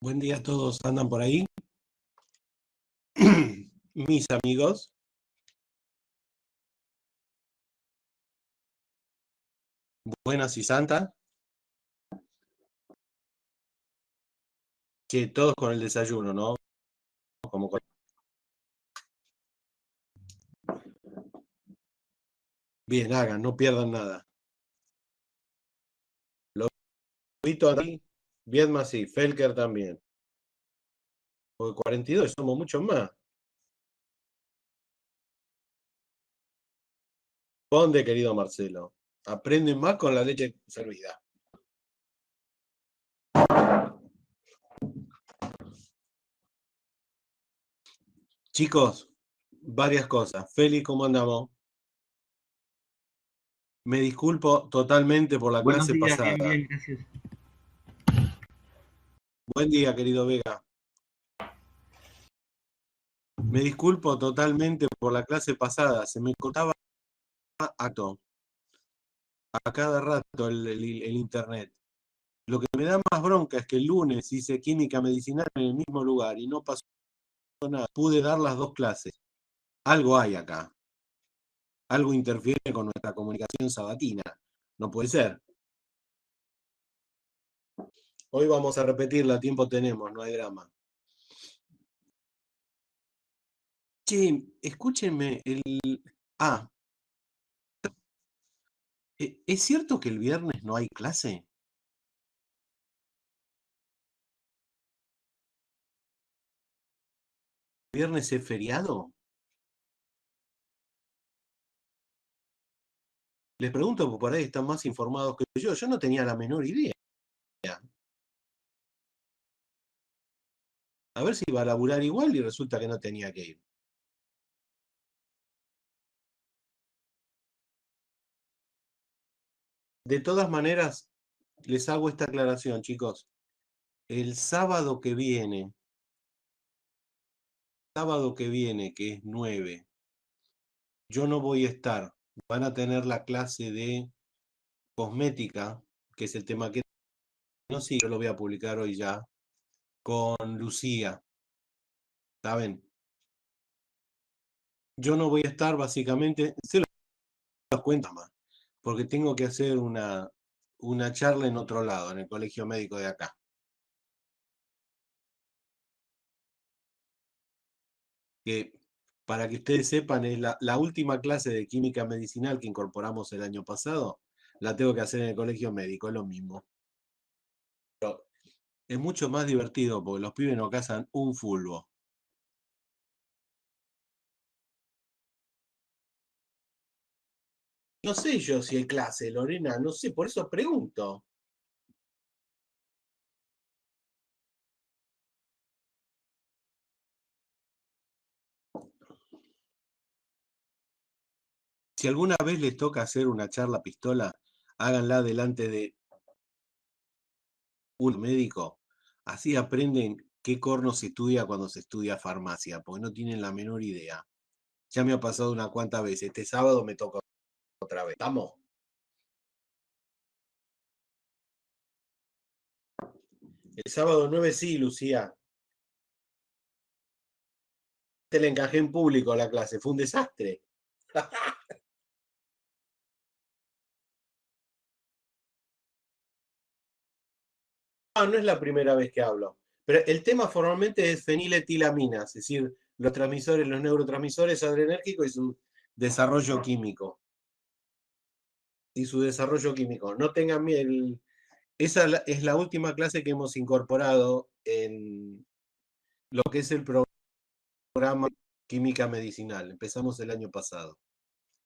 Buen día a todos, ¿andan por ahí? Mis amigos. Buenas y santas. Que todos con el desayuno, ¿no? Como Bien, hagan, no pierdan nada. Lobito aquí, Viedma sí, Felker también. Porque 42 somos muchos más. Ponde, querido Marcelo. Aprenden más con la leche servida. Chicos, varias cosas. Félix, ¿cómo andamos? Me disculpo totalmente por la Buenos clase días, bien, pasada. bien, gracias. Buen día, querido Vega. Me disculpo totalmente por la clase pasada. Se me cortaba acto a cada rato el internet. Lo que me da más bronca es que el lunes hice química medicinal en el mismo lugar y no pasó nada. Pude dar las dos clases. Algo hay acá. Algo interfiere con nuestra comunicación sabatina. No puede ser. Hoy vamos a repetirla, tiempo tenemos, no hay drama. Che, escúchenme. Ah, ¿es cierto que el viernes no hay clase? ¿El viernes es feriado? Les pregunto porque por ahí están más informados que yo. Yo no tenía la menor idea. A ver si iba a laburar igual y resulta que no tenía que ir. De todas maneras, les hago esta aclaración, chicos. El sábado que viene, que es 9, yo no voy a estar. Van a tener la clase de cosmética, que es el tema que no sé, yo lo voy a publicar hoy ya, con Lucía. ¿Saben? Yo no voy a estar básicamente, se los cuento más, porque tengo que hacer una charla en otro lado, en el colegio médico de acá. Que para que ustedes sepan, es la última clase de química medicinal que incorporamos el año pasado, la tengo que hacer en el colegio médico, es lo mismo. Pero es mucho más divertido porque los pibes no cazan un fulbo. No sé yo si hay clase, Lorena, no sé, por eso pregunto. Si alguna vez les toca hacer una charla pistola, háganla delante de un médico. Así aprenden qué corno se estudia cuando se estudia farmacia, porque no tienen la menor idea. Ya me ha pasado una cuantas veces. Este sábado me toca otra vez. ¿Estamos? El sábado 9 sí, Lucía. Te la encajé en público a la clase. Fue un desastre. No, no es la primera vez que hablo. Pero el tema formalmente es feniletilamina, es decir, los transmisores, los neurotransmisores adrenérgicos y su desarrollo químico. No tengan miedo. Esa es la última clase que hemos incorporado en lo que es el programa Química Medicinal. Empezamos el año pasado.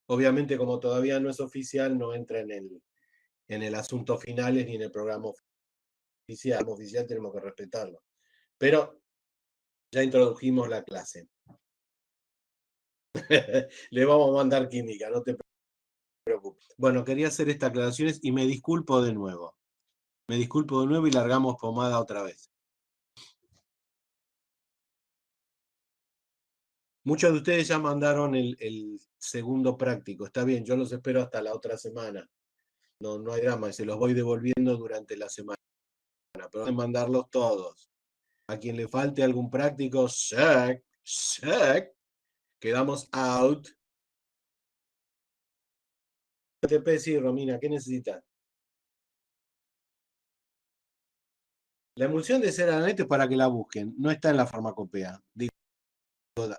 Obviamente, como todavía no es oficial, no entra en el asunto finales ni en el programa oficial. Como oficial tenemos que respetarlo. Pero ya introdujimos la clase. Le vamos a mandar química, no te preocupes. Bueno, quería hacer estas aclaraciones y me disculpo de nuevo. Me disculpo de nuevo y largamos pomada otra vez. Muchos de ustedes ya mandaron el segundo práctico. Está bien, yo los espero hasta la otra semana. No hay drama, se los voy devolviendo durante la semana. Pero hay que mandarlos todos. A quien le falte algún práctico, check, check. Quedamos out. TP, sí, Romina, ¿qué necesitas? La emulsión de ceranete es para que la busquen, no está en la farmacopea. Digo,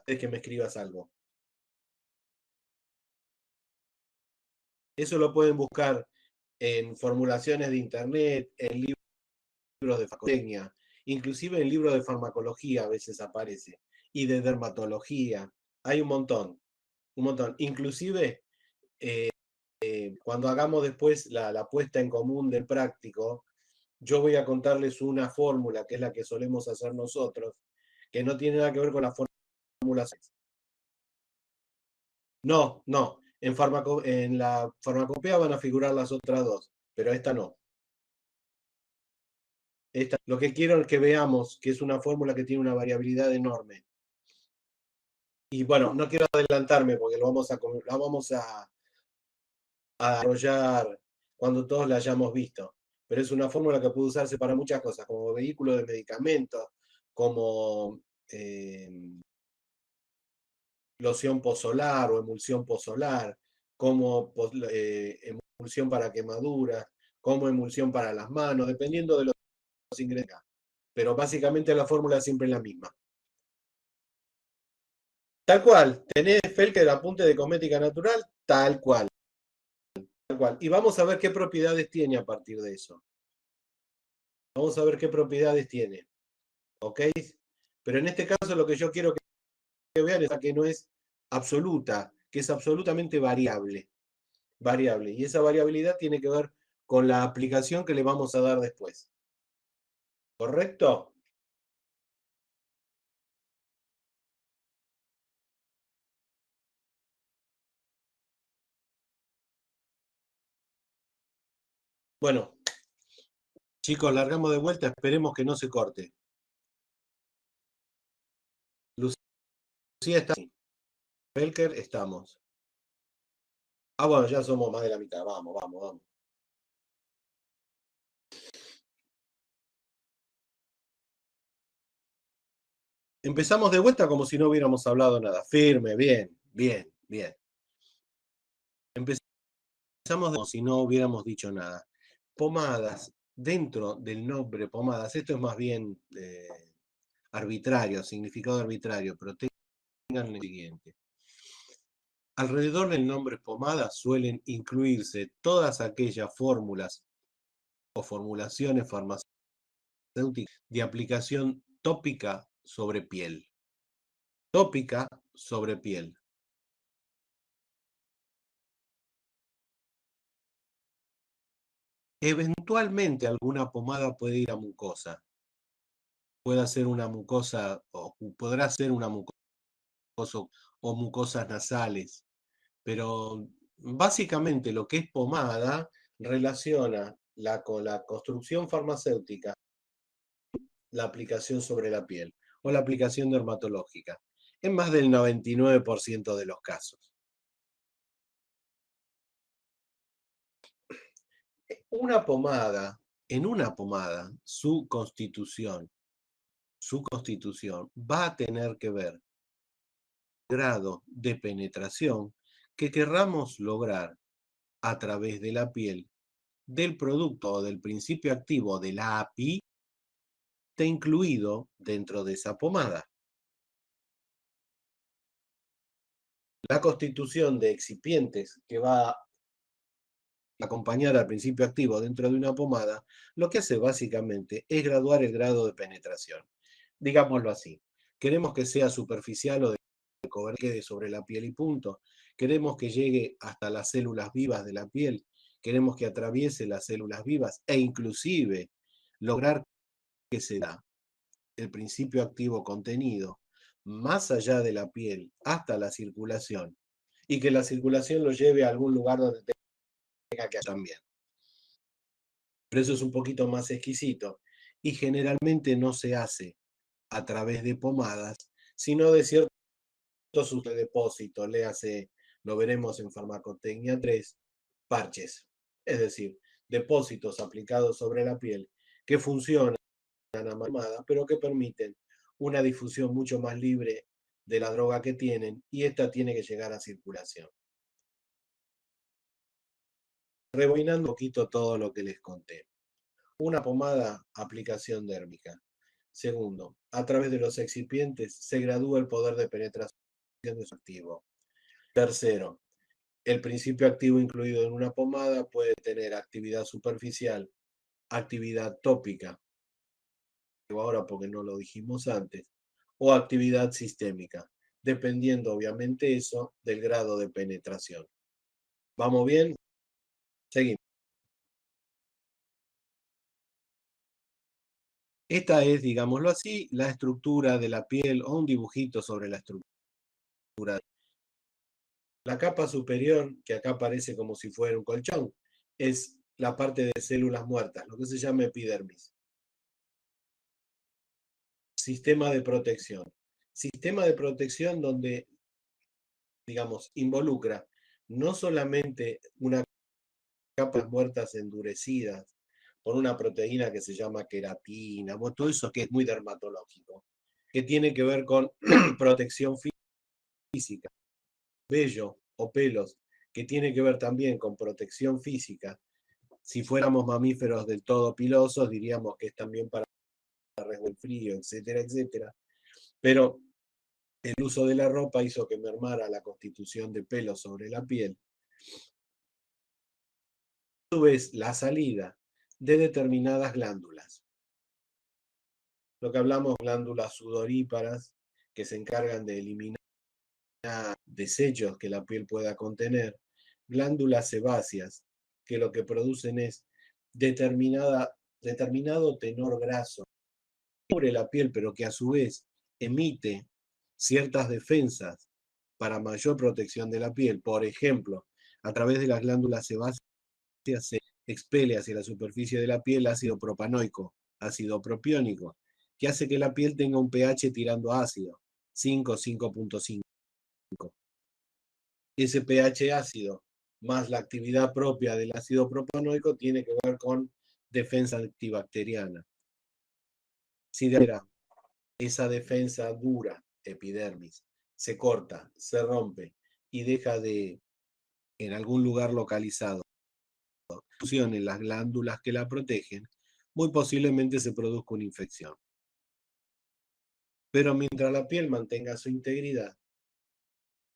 es que me escribas algo. Eso lo pueden buscar en formulaciones de internet, en libros de farmacotecnia, inclusive en libros de farmacología a veces aparece, y de dermatología. Hay un montón, un montón. Inclusive cuando hagamos después la puesta en común del práctico, yo voy a contarles una fórmula, que es la que solemos hacer nosotros, que no tiene nada que ver con las fórmulas. No, no. En la farmacopea van a figurar las otras dos, pero esta no. Lo que quiero es que veamos que es una fórmula que tiene una variabilidad enorme. Y bueno, no quiero adelantarme porque la vamos a desarrollar cuando todos la hayamos visto. Pero es una fórmula que puede usarse para muchas cosas, como vehículo de medicamentos, como loción posolar o emulsión posolar, como emulsión para quemaduras, como emulsión para las manos, dependiendo de los ingredientes. Pero básicamente la fórmula es siempre la misma. Tal cual, tenés Felker apunte de cosmética natural, tal cual, tal cual. Y vamos a ver qué propiedades tiene a partir de eso. Vamos a ver qué propiedades tiene. ¿Ok? Pero en este caso lo que yo quiero que vean es que no es absoluta, que es absolutamente variable. Variable. Y esa variabilidad tiene que ver con la aplicación que le vamos a dar después. ¿Correcto? Bueno, chicos, largamos de vuelta, esperemos que no se corte. Lucía está. Belker, estamos. Ah, bueno, ya somos más de la mitad. Vamos, vamos, vamos. Empezamos de vuelta como si no hubiéramos hablado nada. Firme, bien, bien, bien. Empezamos como si no hubiéramos dicho nada. Pomadas, dentro del nombre pomadas, esto es más bien arbitrario, significado arbitrario, pero tengan lo siguiente. Alrededor del nombre pomada suelen incluirse todas aquellas fórmulas o formulaciones farmacéuticas de aplicación tópica sobre piel. Tópica sobre piel. Eventualmente alguna pomada puede ir a mucosa. Puede ser una mucosa o podrá ser una mucosa o mucosas nasales. Pero básicamente lo que es pomada relaciona con la construcción farmacéutica, la aplicación sobre la piel o la aplicación dermatológica, en más del 99% de los casos. Una pomada, en una pomada, su constitución va a tener que ver con el grado de penetración que querramos lograr a través de la piel del producto o del principio activo de la API está incluido dentro de esa pomada. La constitución de excipientes que va a acompañar al principio activo dentro de una pomada, lo que hace básicamente es graduar el grado de penetración. Digámoslo así. Queremos que sea superficial o de cobertura que quede sobre la piel y punto. Queremos que llegue hasta las células vivas de la piel. Queremos que atraviese las células vivas e inclusive lograr que se da el principio activo contenido más allá de la piel hasta la circulación y que la circulación lo lleve a algún lugar donde tenga que también. Pero eso es un poquito más exquisito y generalmente no se hace a través de pomadas, sino de ciertos depósitos, léase, lo veremos en Farmacotecnia 3, parches, es decir, depósitos aplicados sobre la piel que funcionan amada, pero que permiten una difusión mucho más libre de la droga que tienen y esta tiene que llegar a circulación. Rebobinando un poquito todo lo que les conté. Una pomada, aplicación dérmica. Segundo, a través de los excipientes se gradúa el poder de penetración de su activo. Tercero, el principio activo incluido en una pomada puede tener actividad superficial, actividad tópica, ahora porque no lo dijimos antes, o actividad sistémica, dependiendo obviamente eso del grado de penetración. ¿Vamos bien? Seguimos. Esta es, digámoslo así, la estructura de la piel o un dibujito sobre la estructura. La capa superior, que acá aparece como si fuera un colchón, es la parte de células muertas, lo que se llama epidermis. Sistema de protección. Sistema de protección donde, digamos, involucra no solamente una capa muertas endurecidas por una proteína que se llama queratina, todo eso que es muy dermatológico, que tiene que ver con protección física, vello o pelos, que tiene que ver también con protección física. Si fuéramos mamíferos del todo pilosos, diríamos que es también para riesgo del frío, etcétera, etcétera. Pero el uso de la ropa hizo que mermara la constitución de pelo sobre la piel. A su vez, la salida de determinadas glándulas. Lo que hablamos, glándulas sudoríparas, que se encargan de eliminar desechos que la piel pueda contener, glándulas sebáceas, que lo que producen es determinado tenor graso cubre la piel, pero que a su vez emite ciertas defensas para mayor protección de la piel. Por ejemplo, a través de las glándulas sebáceas se expele hacia la superficie de la piel ácido propanoico, ácido propiónico, que hace que la piel tenga un pH tirando ácido, 5, 5.5. Ese pH ácido más la actividad propia del ácido propanoico tiene que ver con defensa antibacteriana. Si de esa defensa dura, epidermis, se corta, se rompe y deja de, en algún lugar localizado, en las glándulas que la protegen, muy posiblemente se produzca una infección. Pero mientras la piel mantenga su integridad,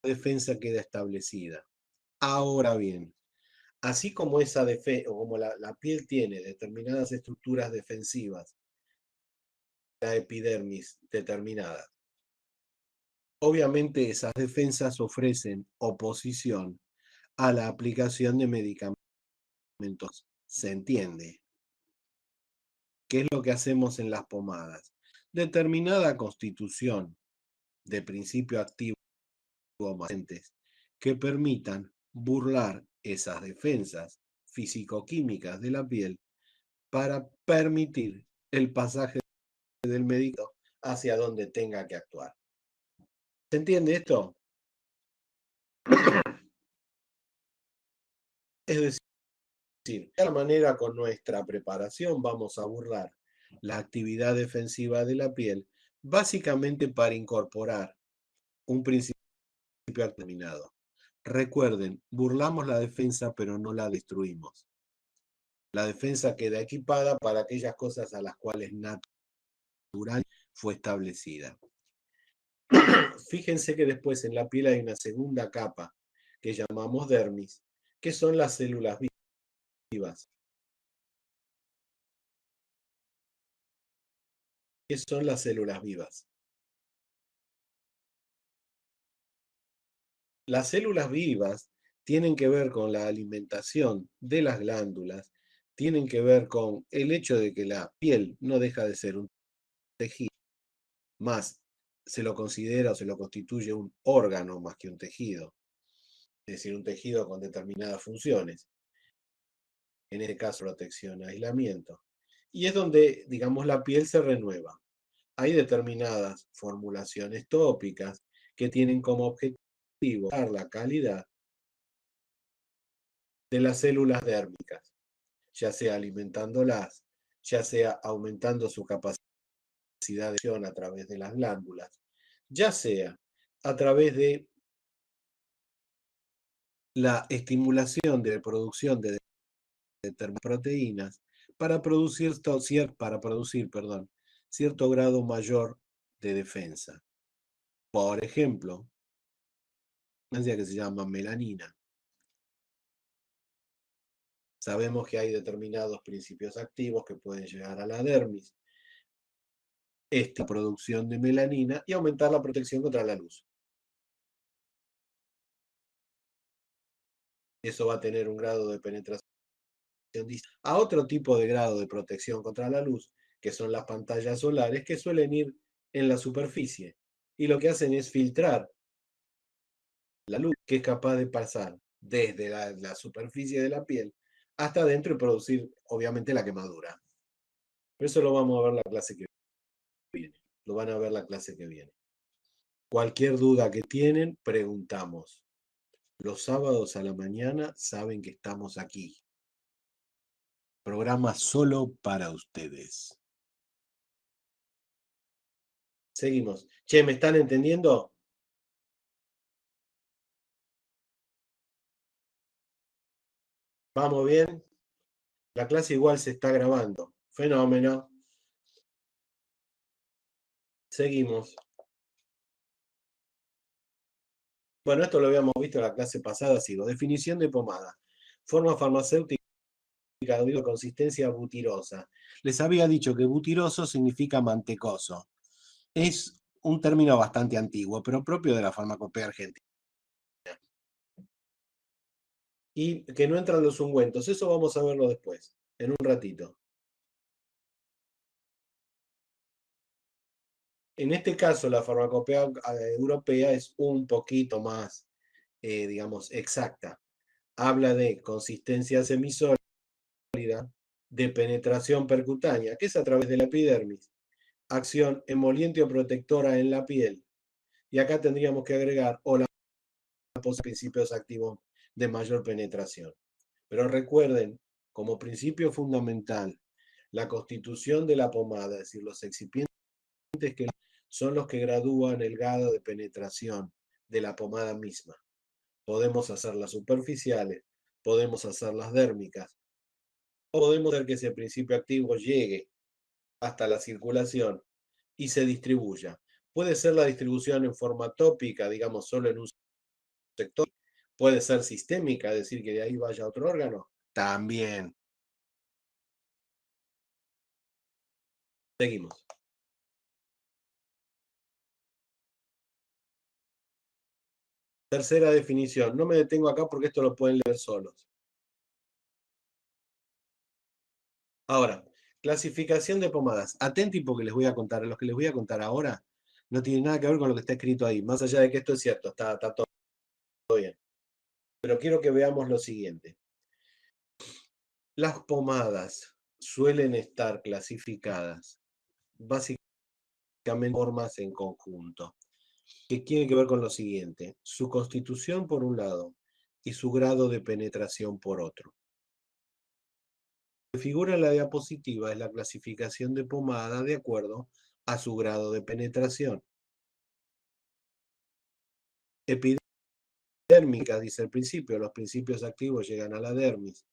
la defensa queda establecida. Ahora bien, así como esa defensa, o como la piel tiene determinadas estructuras defensivas, la epidermis determinada, obviamente esas defensas ofrecen oposición a la aplicación de medicamentos. ¿Se entiende? ¿Qué es lo que hacemos en las pomadas? Determinada constitución de principio activo que permitan burlar esas defensas físico-químicas de la piel para permitir el pasaje del médico hacia donde tenga que actuar. ¿Se entiende esto? Es decir, de alguna manera con nuestra preparación vamos a burlar la actividad defensiva de la piel, básicamente para incorporar un principio determinado. Recuerden, burlamos la defensa, pero no la destruimos. La defensa queda equipada para aquellas cosas a las cuales natural fue establecida. Fíjense que después en la piel hay una segunda capa que llamamos dermis, que son las células vivas. ¿Qué son las células vivas? Las células vivas tienen que ver con la alimentación de las glándulas, tienen que ver con el hecho de que la piel no deja de ser un tejido, más se lo considera o se lo constituye un órgano más que un tejido, es decir, un tejido con determinadas funciones, en este caso protección, aislamiento. Y es donde, digamos, la piel se renueva. Hay determinadas formulaciones tópicas que tienen como objetivo dar la calidad de las células dérmicas, ya sea alimentándolas ya sea aumentando su capacidad de acción a través de las glándulas, ya sea a través de la estimulación de producción de determinadas proteínas para producir, perdón, cierto grado mayor de defensa. Por ejemplo, una sustancia que se llama melanina. Sabemos que hay determinados principios activos que pueden llegar a la dermis, esta producción de melanina y aumentar la protección contra la luz. Eso va a tener un grado de penetración a otro tipo de grado de protección contra la luz, que son las pantallas solares, que suelen ir en la superficie y lo que hacen es filtrar la luz que es capaz de pasar desde la superficie de la piel hasta adentro y producir, obviamente, la quemadura. Pero eso lo vamos a ver la clase que viene. Lo van a ver la clase que viene. Cualquier duda que tienen, preguntamos. Los sábados a la mañana saben que estamos aquí. Programa solo para ustedes. Seguimos. Che, ¿me están entendiendo? ¿Vamos bien? La clase igual se está grabando. Fenómeno. Seguimos. Bueno, esto lo habíamos visto en la clase pasada, sigo. Definición de pomada. Forma farmacéutica de consistencia butirosa. Les había dicho que butiroso significa mantecoso. Es un término bastante antiguo, pero propio de la farmacopea argentina. Y que no entran los ungüentos. Eso vamos a verlo después, en un ratito. En este caso, la farmacopea europea es un poquito más, digamos, exacta. Habla de consistencia semisólida, de penetración percutánea, que es a través de la epidermis, acción emoliente o protectora en la piel. Y acá tendríamos que agregar o la principios activos de mayor penetración. Pero recuerden, como principio fundamental, la constitución de la pomada, es decir, los excipientes que son los que gradúan el grado de penetración de la pomada misma. Podemos hacerlas superficiales, podemos hacerlas dérmicas, o podemos hacer que ese principio activo llegue hasta la circulación y se distribuya. Puede ser la distribución en forma tópica, digamos, solo en un sector. Puede ser sistémica, es decir, que de ahí vaya a otro órgano. También. Seguimos. Tercera definición. No me detengo acá porque esto lo pueden leer solos. Ahora, clasificación de pomadas. Atenti porque les voy a contar. Los que les voy a contar ahora no tienen nada que ver con lo que está escrito ahí. Más allá de que esto es cierto, está todo bien. Pero quiero que veamos lo siguiente. Las pomadas suelen estar clasificadas básicamente en formas en conjunto, que tiene que ver con lo siguiente: su constitución por un lado y su grado de penetración por otro. Lo que figura en la diapositiva es la clasificación de pomada de acuerdo a su grado de penetración. Epidérmica, dice el principio, los principios activos llegan a la dermis,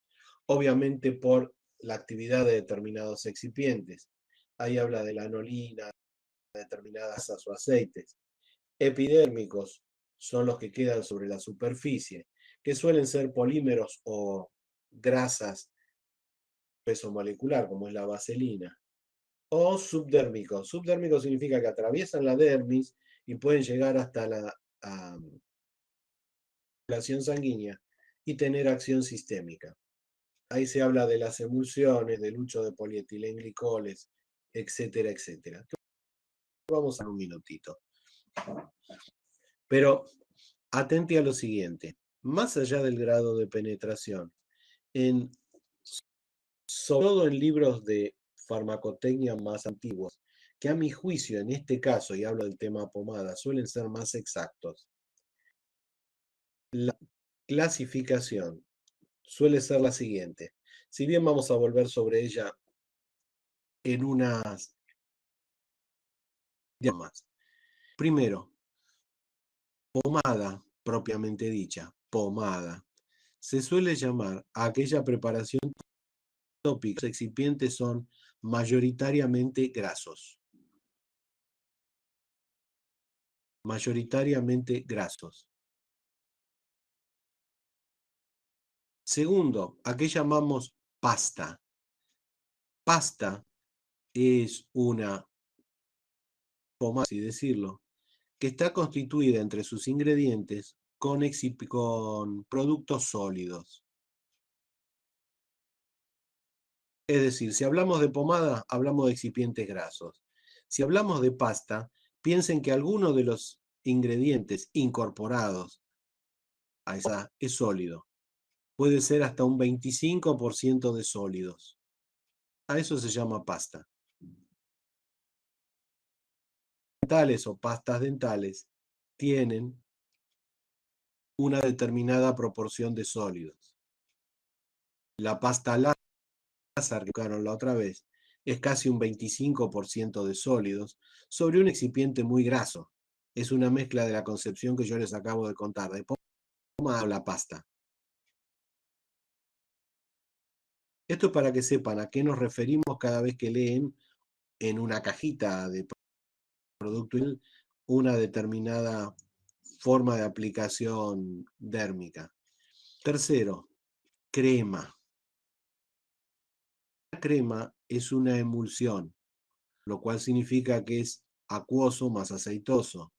obviamente por la actividad de determinados excipientes. Ahí habla de la anolina, de determinadas grasas o aceites. Epidérmicos son los que quedan sobre la superficie, que suelen ser polímeros o grasas de peso molecular, como es la vaselina. O subdérmicos. Subdérmicos significa que atraviesan la dermis y pueden llegar hasta la circulación sanguínea y tener acción sistémica. Ahí se habla de las emulsiones, del uso de polietilenglicoles, etcétera, etcétera. Vamos a un minutito. Pero atente a lo siguiente. Más allá del grado de penetración, sobre todo en libros de farmacotecnia más antiguos, que a mi juicio, en este caso, y hablo del tema pomada, suelen ser más exactos, la clasificación suele ser la siguiente. Si bien vamos a volver sobre ella en unas llamas. Primero, pomada propiamente dicha, pomada. Se suele llamar a aquella preparación tópica. Los excipientes son mayoritariamente grasos. Mayoritariamente grasos. Segundo, ¿a qué llamamos pasta? Pasta es una pomada, así decirlo, que está constituida entre sus ingredientes con productos sólidos. Es decir, si hablamos de pomada, hablamos de excipientes grasos. Si hablamos de pasta, piensen que alguno de los ingredientes incorporados a esa es sólido. Puede ser hasta un 25% de sólidos. A eso se llama pasta. Dentales o pastas dentales tienen una determinada proporción de sólidos. La pasta Lázaro, que tocaron la otra vez, es casi un 25% de sólidos sobre un excipiente muy graso. Es una mezcla de la concepción que yo les acabo de contar, de pomada o la pasta. Esto es para que sepan a qué nos referimos cada vez que leen en una cajita de producto una determinada forma de aplicación dérmica. Tercero, crema. La crema es una emulsión, lo cual significa que es acuoso más aceitoso.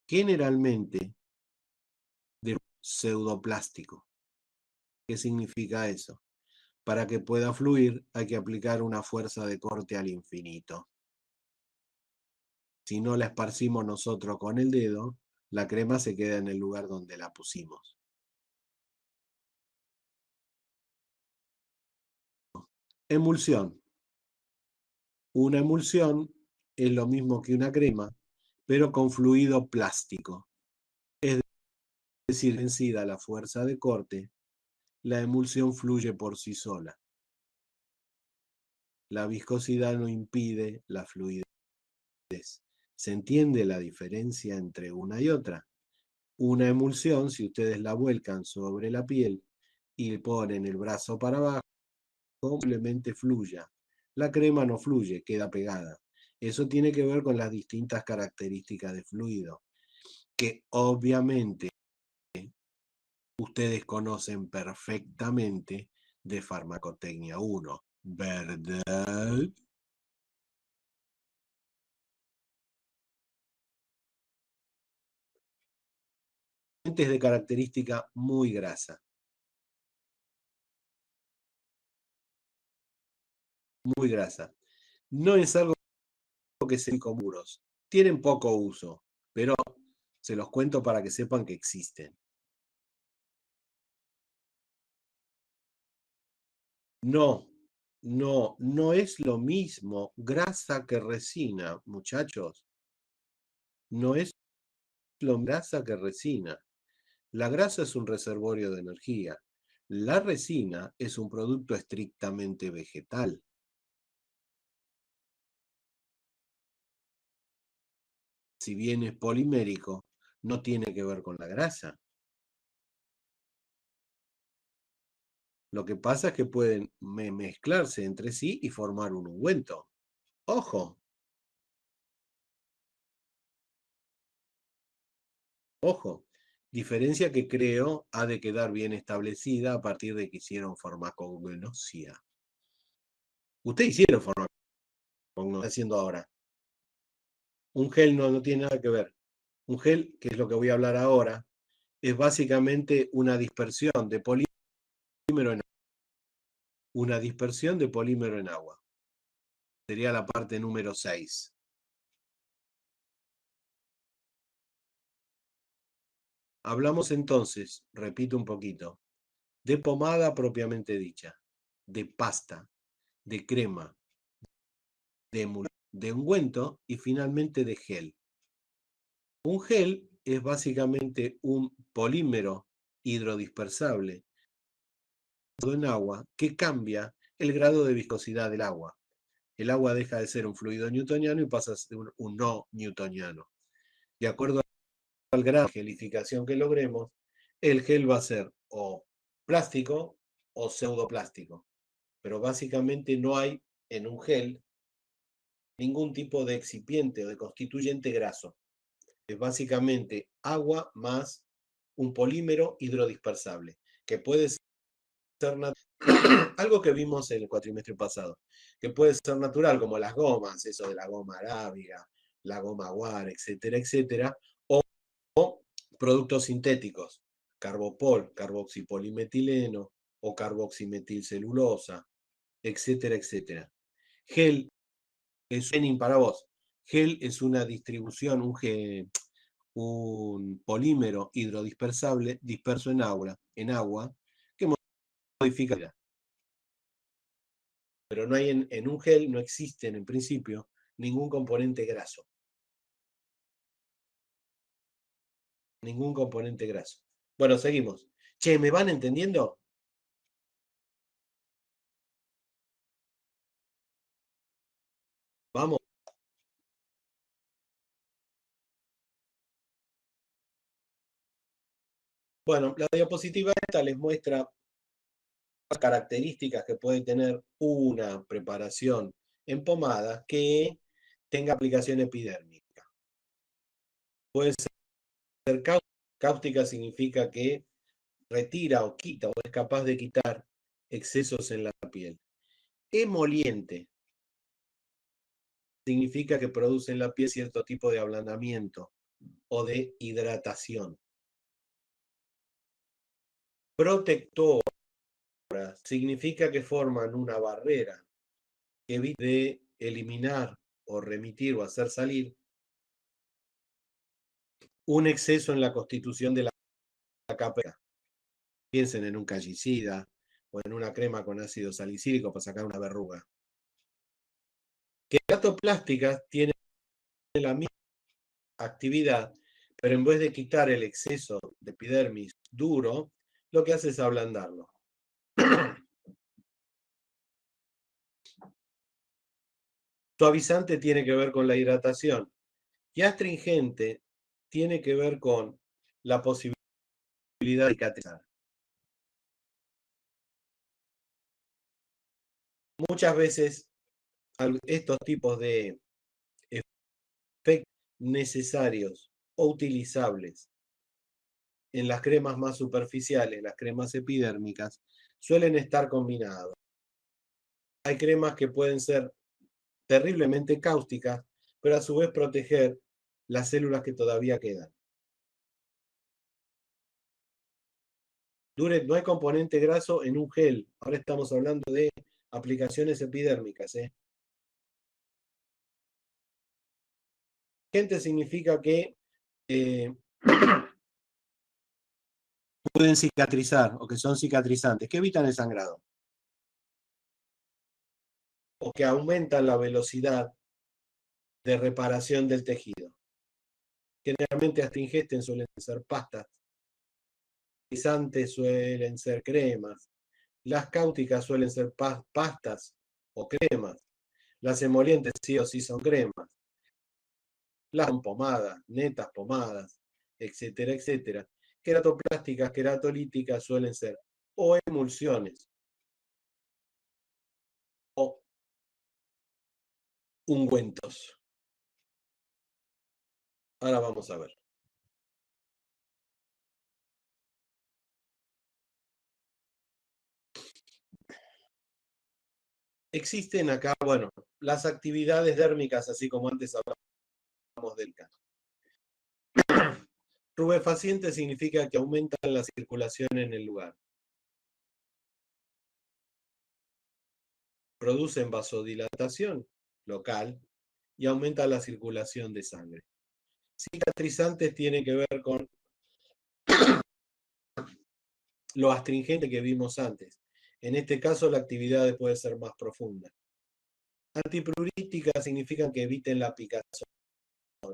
Generalmente de pseudoplástico. ¿Qué significa eso? Para que pueda fluir hay que aplicar una fuerza de corte al infinito. Si no la esparcimos nosotros con el dedo, la crema se queda en el lugar donde la pusimos. Emulsión. Una emulsión es lo mismo que una crema, pero con fluido plástico. Es decir, vencida la fuerza de corte, la emulsión fluye por sí sola. La viscosidad no impide la fluidez. ¿Se entiende la diferencia entre una y otra? Una emulsión, si ustedes la vuelcan sobre la piel y ponen el brazo para abajo, simplemente fluya. La crema no fluye, queda pegada. Eso tiene que ver con las distintas características de fluido, que obviamente ustedes conocen perfectamente de Farmacotecnia 1, ¿verdad? Es de característica muy grasa, muy grasa. No es algo que se con muros. Tienen poco uso, pero se los cuento para que sepan que existen. No, no es lo mismo grasa que resina, muchachos. No es lo mismo grasa que resina. La grasa es un reservorio de energía. La resina es un producto estrictamente vegetal. Si bien es polimérico, no tiene que ver con la grasa. Lo que pasa es que pueden mezclarse entre sí y formar un ungüento. Ojo, ojo. Diferencia que creo ha de quedar bien establecida a partir de que hicieron farmacognosia. Ustedes hicieron farmacognosia, haciendo ahora. Un gel no tiene nada que ver. Un gel, que es lo que voy a hablar ahora, es básicamente una dispersión de polímero en agua. Una dispersión de polímero en agua. Sería la parte número 6. Hablamos entonces, repito un poquito, de pomada propiamente dicha, de pasta, de crema, de ungüento y finalmente de gel. Un gel es básicamente un polímero hidrodispersable en agua que cambia el grado de viscosidad del agua. el agua deja de ser un fluido newtoniano y pasa a ser un no newtoniano. De acuerdo al grado de gelificación que logremos, el gel va a ser o plástico o pseudoplástico. Pero básicamente no hay en un gel ningún tipo de excipiente o de constituyente graso. Es básicamente agua más un polímero hidrodispersable, que puede ser algo que vimos en el cuatrimestre pasado, que puede ser natural, como las gomas, eso de la goma arábiga, la goma aguar, etcétera, etcétera, o productos sintéticos, carbopol, carboxipolimetileno o carboximetilcelulosa, etcétera, etcétera. Gel es para vos. Gel es una distribución, un polímero hidrodispersable disperso en agua que modifica. Pero no hay en un gel, no existen en principio ningún componente graso. Ningún componente graso. Bueno, seguimos. Che, ¿me van entendiendo? Vamos. Bueno, la diapositiva esta les muestra las características que puede tener una preparación en pomada que tenga aplicación epidérmica. Puede ser cáustica. Cáustica significa que retira o quita o es capaz de quitar excesos en la piel. Emoliente significa que produce en la piel cierto tipo de ablandamiento o de hidratación. Protectora significa que forman una barrera que evita de eliminar o remitir o hacer salir un exceso en la constitución de la capa. Piensen en un callicida o en una crema con ácido salicílico para sacar una verruga. Queratoplásticas tienen la misma actividad, pero en vez de quitar el exceso de epidermis duro, lo que hace es ablandarlo. Suavizante tiene que ver con la hidratación y astringente tiene que ver con la posibilidad de cicatrizar. Muchas veces estos tipos de efectos necesarios o utilizables en las cremas más superficiales, las cremas epidérmicas, suelen estar combinados. Hay cremas que pueden ser terriblemente cáusticas, pero a su vez proteger las células que todavía quedan. Duret, no hay componente graso en un gel. Ahora estamos hablando de aplicaciones epidérmicas. Gente significa que pueden cicatrizar o que son cicatrizantes, que evitan el sangrado o que aumentan la velocidad de reparación del tejido. Generalmente astringentes suelen ser pastas, cicatrizantes suelen ser cremas, las cáusticas suelen ser pastas o cremas, las emolientes sí o sí son cremas, las son pomadas, netas pomadas, etcétera, etcétera. Queratoplásticas, queratolíticas suelen ser o emulsiones o ungüentos. Ahora vamos a ver. Existen acá, bueno, las actividades dérmicas, así como antes hablamos del caso. Rubefaciente significa que aumentan la circulación en el lugar. Producen vasodilatación local y aumentan la circulación de sangre. Cicatrizantes tienen que ver con lo astringente que vimos antes. En este caso, la actividad puede ser más profunda. Antipruríticas significan que eviten la picazón.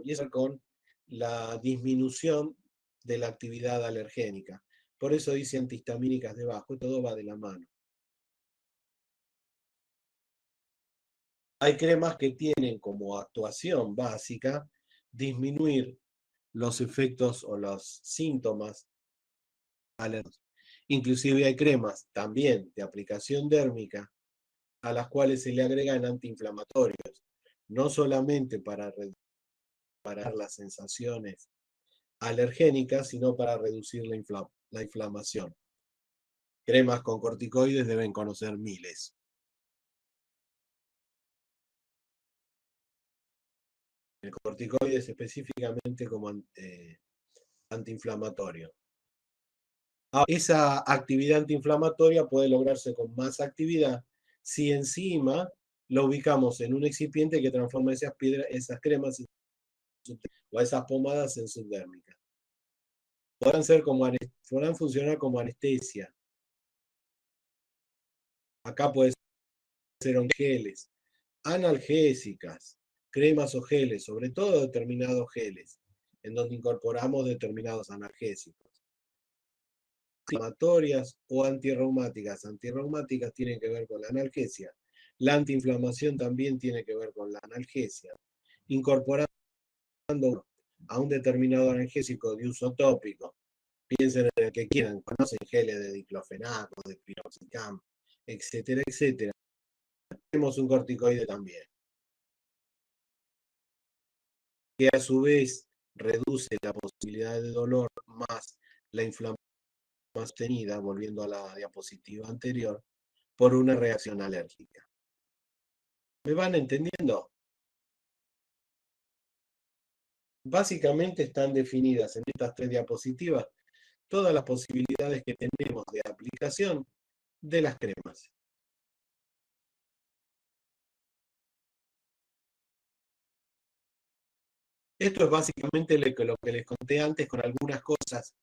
Y eso con la disminución de la actividad alergénica. Por eso dice antihistamínicas debajo, todo va de la mano. Hay cremas que tienen como actuación básica disminuir los efectos o los síntomas alérgicos. Inclusive hay cremas también de aplicación dérmica a las cuales se le agregan antiinflamatorios, no solamente para reparar las sensaciones alergénicas, sino para reducir la inflamación. Cremas con corticoides deben conocer miles. El corticoide es específicamente como antiinflamatorio. Esa actividad antiinflamatoria puede lograrse con más actividad si encima lo ubicamos en un excipiente que transforma esas cremas o esas pomadas en subdérmicas. Podrán funcionar como anestesia. Acá puede ser geles, analgésicas, cremas o geles, sobre todo determinados geles, en donde incorporamos determinados analgésicos. Inflamatorias o antirreumáticas. Antirreumáticas tienen que ver con la analgesia. La antiinflamación también tiene que ver con la analgesia. Incorporando a un determinado analgésico de uso tópico, piensen en el que quieran, conocen geles de diclofenaco, de piroxicam, etcétera, etcétera. Tenemos un corticoide también, que a su vez reduce la posibilidad de dolor más la inflamación tenida, volviendo a la diapositiva anterior, por una reacción alérgica. ¿Me van entendiendo? Básicamente están definidas en estas 3 diapositivas todas las posibilidades que tenemos de aplicación de las cremas. Esto es básicamente lo que les conté antes con algunas cosas,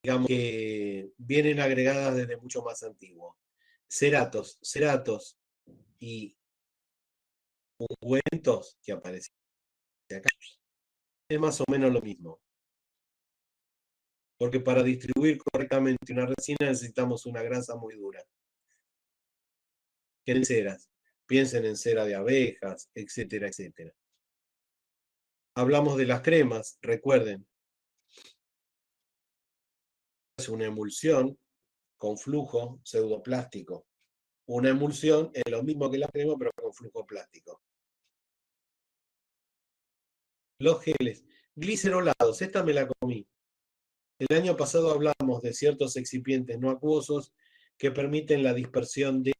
digamos, que vienen agregadas desde mucho más antiguo. Ceratos y ungüentos que aparecen acá es más o menos lo mismo. Porque para distribuir correctamente una resina necesitamos una grasa muy dura. Que en ceras. Piensen en cera de abejas, etcétera, etcétera. Hablamos de las cremas, recuerden. Es una emulsión con flujo pseudoplástico. Una emulsión es lo mismo que la crema, pero con flujo plástico. Los geles. Glicerolados, esta me la comí. El año pasado hablamos de ciertos excipientes no acuosos que permiten la dispersión de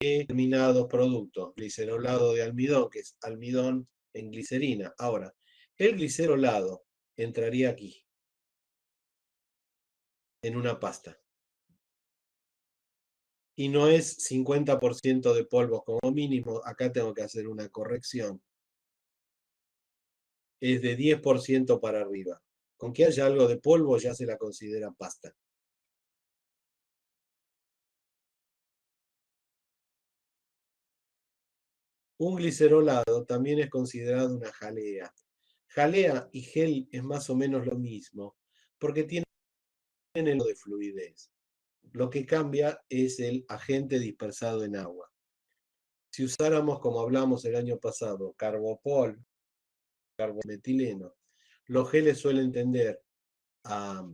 determinados productos. Glicerolado de almidón, que es almidón en glicerina. Ahora, el glicerolado entraría aquí, en una pasta. Y no es 50% de polvos como mínimo, acá tengo que hacer una corrección. Es de 10% para arriba. Con que haya algo de polvo ya se la considera pasta. Un glicerolado también es considerado una jalea. Jalea y gel es más o menos lo mismo, porque tienen el de fluidez. Lo que cambia es el agente dispersado en agua. Si usáramos, como hablamos el año pasado, carbopol, carbometileno, los geles suelen tender a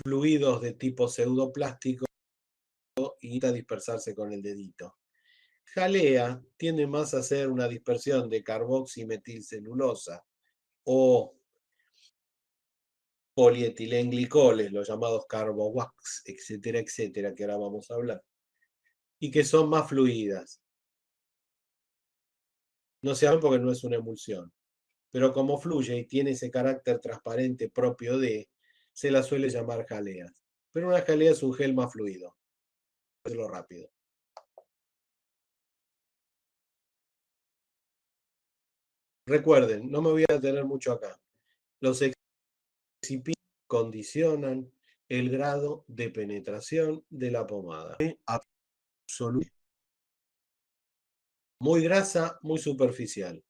fluidos de tipo pseudoplástico y a dispersarse con el dedito. Jalea tiende más a ser una dispersión de carboximetilcelulosa o polietilenglicoles, los llamados carbowax, etcétera, etcétera, que ahora vamos a hablar, y que son más fluidas. No se ven porque no es una emulsión, pero como fluye y tiene ese carácter transparente propio de, se la suele llamar jaleas. Pero una jalea es un gel más fluido. Hacerlo rápido. Recuerden, no me voy a detener mucho acá. Los excipientes condicionan el grado de penetración de la pomada. Absoluto. Muy grasa, muy superficial.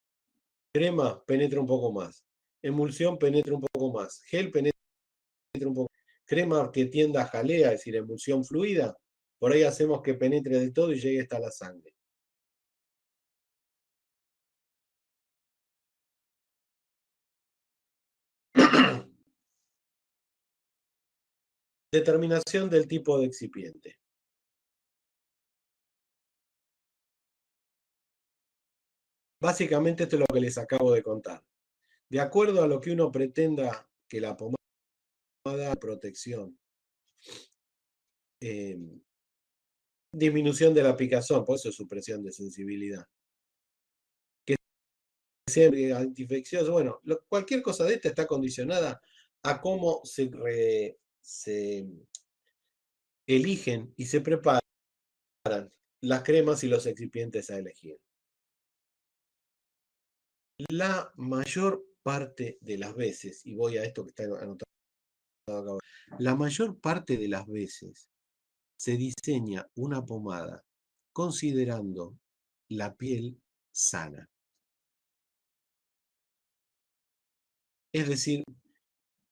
Crema penetra un poco más. Emulsión penetra un poco más. Gel penetra un poco más. Crema que tienda a jalea, es decir, emulsión fluida, Por ahí hacemos que penetre de todo y llegue hasta la sangre. Determinación del tipo de excipiente. Básicamente esto es lo que les acabo de contar. De acuerdo a lo que uno pretenda que la pomada de protección, eh, disminución de la picazón, por eso es supresión de sensibilidad, que sea antiinfeccioso, bueno, cualquier cosa de esta está condicionada a cómo se eligen y se preparan las cremas y los excipientes a elegir. La mayor parte de las veces, y voy a esto que está anotado acá, la mayor parte de las veces se diseña una pomada considerando la piel sana. Es decir,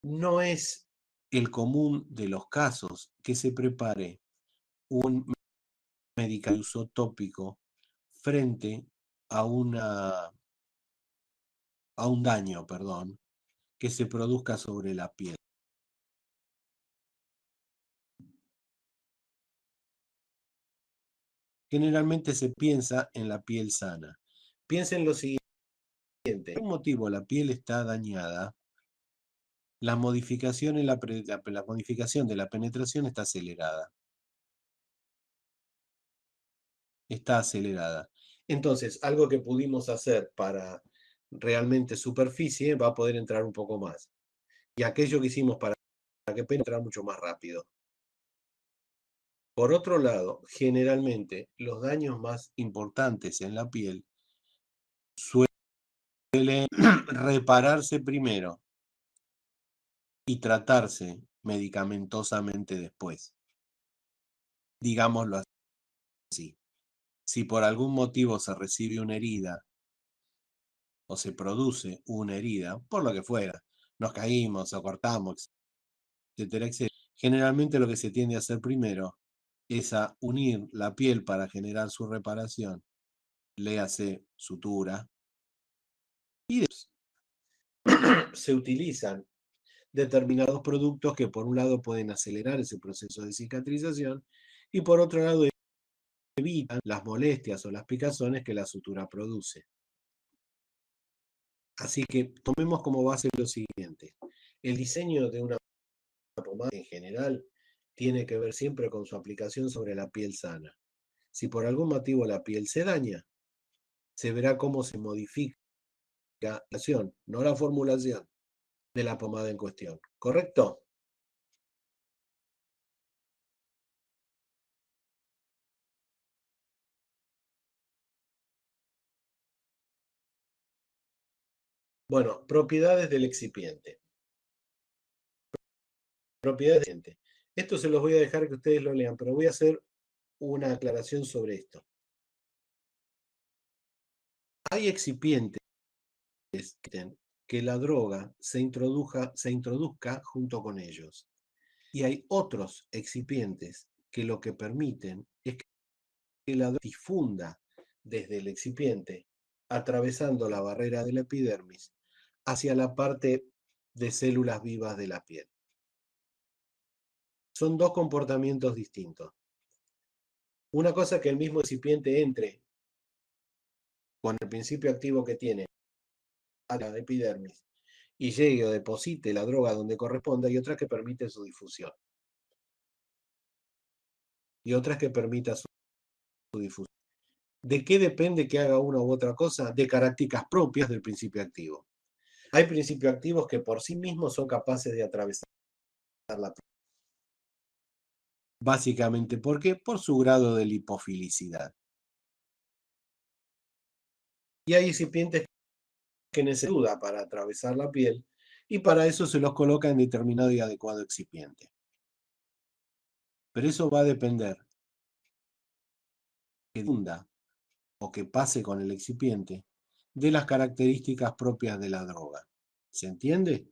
no es el común de los casos que se prepare un medicamento de uso tópico frente a, a un daño, perdón, que se produzca sobre la piel. Generalmente se piensa en la piel sana. Piensa en lo siguiente, por algún motivo la piel está dañada, la modificación, la modificación de la penetración está acelerada. Está acelerada. Entonces, algo que pudimos hacer para realmente superficie va a poder entrar un poco más. Y aquello que hicimos para que penetre mucho más rápido. Por otro lado, generalmente los daños más importantes en la piel suelen repararse primero y tratarse medicamentosamente después. Digámoslo así. Si por algún motivo se recibe una herida o se produce una herida, por lo que fuera, nos caímos o cortamos, etcétera, etcétera, generalmente lo que se tiende a hacer primero es a unir la piel para generar su reparación, léase sutura, y después se utilizan determinados productos que por un lado pueden acelerar ese proceso de cicatrización y por otro lado evitan las molestias o las picazones que la sutura produce. Así que tomemos como base lo siguiente. El diseño de una pomada en general tiene que ver siempre con su aplicación sobre la piel sana. Si por algún motivo la piel se daña, se verá cómo se modifica la acción, no la formulación de la pomada en cuestión. ¿Correcto? Bueno, propiedades del excipiente. Propiedades del excipiente. Esto se los voy a dejar que ustedes lo lean, pero voy a hacer una aclaración sobre esto. Hay excipientes que la droga se introduzca junto con ellos. Y hay otros excipientes que lo que permiten es que la droga difunda desde el excipiente, atravesando la barrera de la epidermis, hacia la parte de células vivas de la piel. Son dos comportamientos distintos. Una cosa es que el mismo excipiente entre con el principio activo que tiene a la epidermis y llegue o deposite la droga donde corresponda, y otra que permite su difusión. Y otra que permita su difusión. ¿De qué depende que haga una u otra cosa? De características propias del principio activo. Hay principios activos que por sí mismos son capaces de atravesar la piel. Básicamente, ¿por qué? Por su grado de lipofilicidad. Y hay excipientes que necesitan para atravesar la piel y para eso se los coloca en determinado y adecuado excipiente. Pero eso va a depender que difunda o que pase con el excipiente de las características propias de la droga. ¿Se entiende?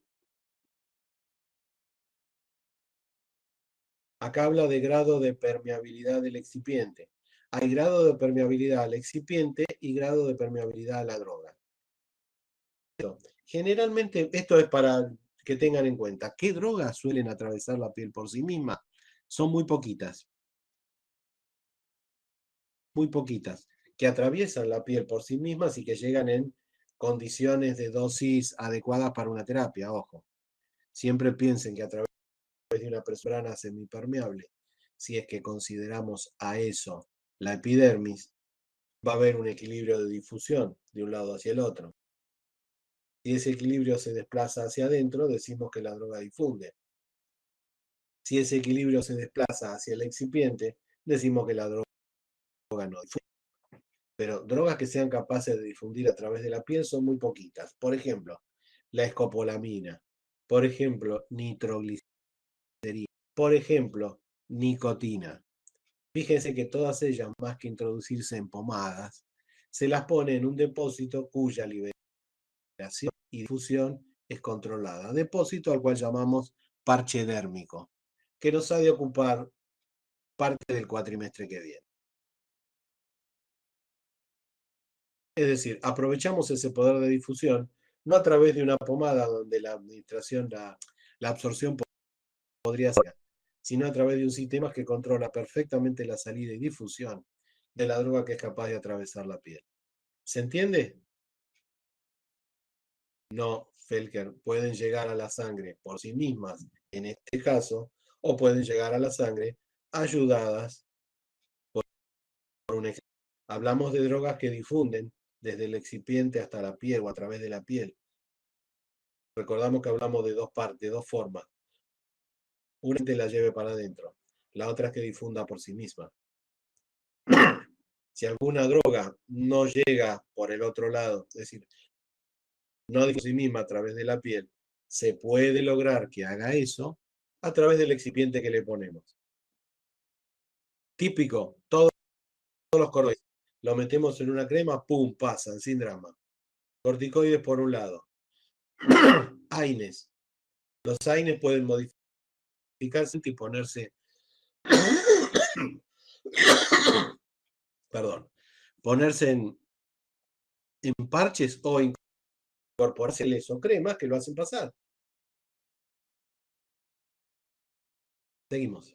Acá habla de grado de permeabilidad del excipiente. Hay grado de permeabilidad al excipiente y grado de permeabilidad a la droga. Generalmente, esto es para que tengan en cuenta, ¿qué drogas suelen atravesar la piel por sí mismas? Son muy poquitas, que atraviesan la piel por sí mismas y que llegan en condiciones de dosis adecuadas para una terapia, ojo. Siempre piensen que a través de una membrana semipermeable, si es que consideramos a eso la epidermis, va a haber un equilibrio de difusión de un lado hacia el otro. Si ese equilibrio se desplaza hacia adentro, decimos que la droga difunde. Si ese equilibrio se desplaza hacia el excipiente, decimos que la droga no difunde. Pero drogas que sean capaces de difundir a través de la piel son muy poquitas. Por ejemplo, la escopolamina. Por ejemplo, nitroglicerina. Por ejemplo, nicotina. Fíjense que todas ellas, más que introducirse en pomadas, se las pone en un depósito cuya liberación y difusión es controlada. Depósito al cual llamamos parche dérmico, que nos ha de ocupar parte del cuatrimestre que viene. Es decir, aprovechamos ese poder de difusión, no a través de una pomada donde la administración, la absorción podría ser, sino a través de un sistema que controla perfectamente la salida y difusión de la droga que es capaz de atravesar la piel. ¿Se entiende? No, Felker, pueden llegar a la sangre por sí mismas, en este caso, o pueden llegar a la sangre ayudadas por un excipiente. Hablamos de drogas que difunden desde el excipiente hasta la piel o a través de la piel. Recordamos que hablamos de dos partes, dos formas. Una que la lleve para adentro, la otra es que difunda por sí misma. Si alguna droga no llega por el otro lado, es decir, no difunde por sí misma a través de la piel, se puede lograr que haga eso a través del excipiente que le ponemos. Típico, todos los corticoides. Lo metemos en una crema, pum, pasan sin drama. Corticoides por un lado. AINES. Los AINES pueden modificarse y ponerse, perdón, ponerse en parches o incorporárseles o cremas que lo hacen pasar. Seguimos.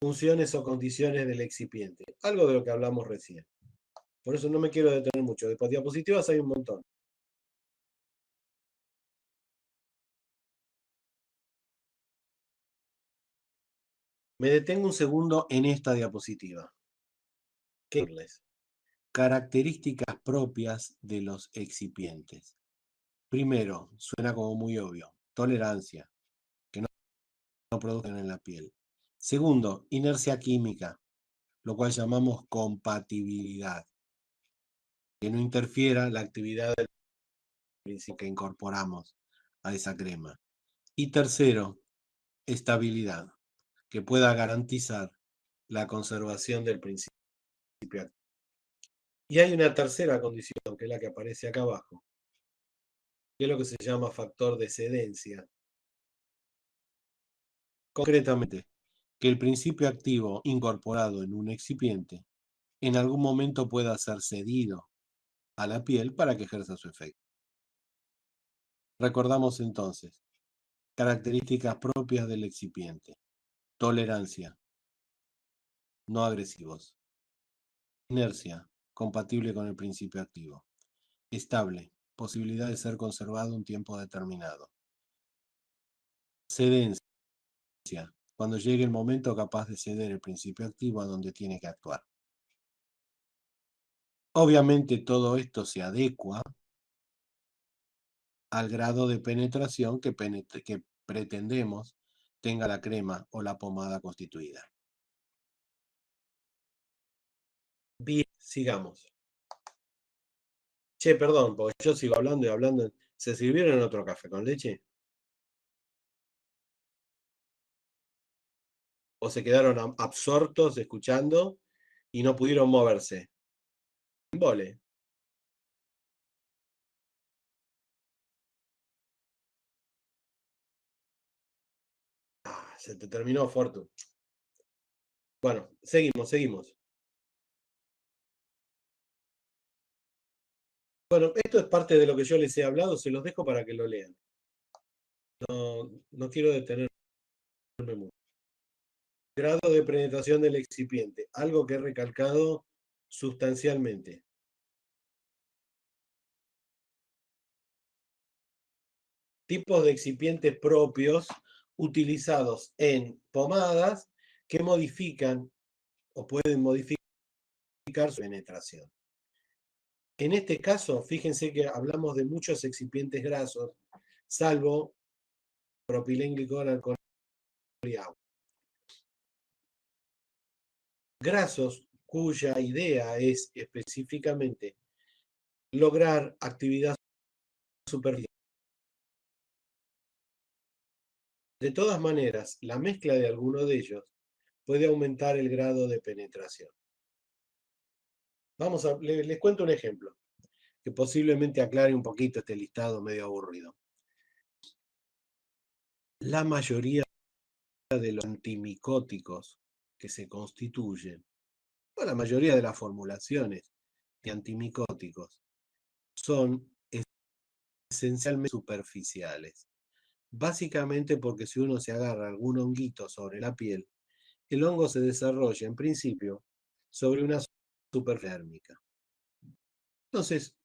Funciones o condiciones del excipiente. Algo de lo que hablamos recién. Por eso no me quiero detener mucho. De diapositivas hay un montón. Me detengo un segundo en esta diapositiva. ¿Qué es? Características propias de los excipientes. Primero, suena como muy obvio, tolerancia, que no producen en la piel. Segundo, inercia química, lo cual llamamos compatibilidad, que no interfiera la actividad del principio que incorporamos a esa crema. Y tercero, estabilidad, que pueda garantizar la conservación del principio activo. Y hay una tercera condición, que es la que aparece acá abajo, que es lo que se llama factor de cedencia. Concretamente, que el principio activo incorporado en un excipiente en algún momento pueda ser cedido a la piel para que ejerza su efecto. Recordamos entonces, características propias del excipiente. Tolerancia, no agresivos. Inercia, compatible con el principio activo. Estable, posibilidad de ser conservado un tiempo determinado. Cedencia, cuando llegue el momento capaz de ceder el principio activo a donde tiene que actuar. Obviamente todo esto se adecua al grado de penetración que pretendemos tenga la crema o la pomada constituida. Bien, sigamos. Che, perdón, porque yo sigo hablando y hablando. ¿Se sirvieron otro café con leche? ¿O se quedaron absortos escuchando y no pudieron moverse? Vole. Se te terminó, Fortu. Bueno, seguimos. Bueno, esto es parte de lo que yo les he hablado, se los dejo para que lo lean. No quiero detenerme mucho. Grado de penetración del excipiente, algo que he recalcado sustancialmente. Tipos de excipientes propios utilizados en pomadas que modifican o pueden modificar su penetración. En este caso, fíjense que hablamos de muchos excipientes grasos, salvo propilenglicol, alcohol y agua. Grasos cuya idea es específicamente lograr actividad superficial. De todas maneras, la mezcla de alguno de ellos puede aumentar el grado de penetración. Les cuento un ejemplo que posiblemente aclare un poquito este listado medio aburrido. La mayoría de los antimicóticos que se constituyen, o la mayoría de las formulaciones de antimicóticos, son esencialmente superficiales. Básicamente porque si uno se agarra algún honguito sobre la piel, el hongo se desarrolla en principio sobre una superficie dérmica. Entonces,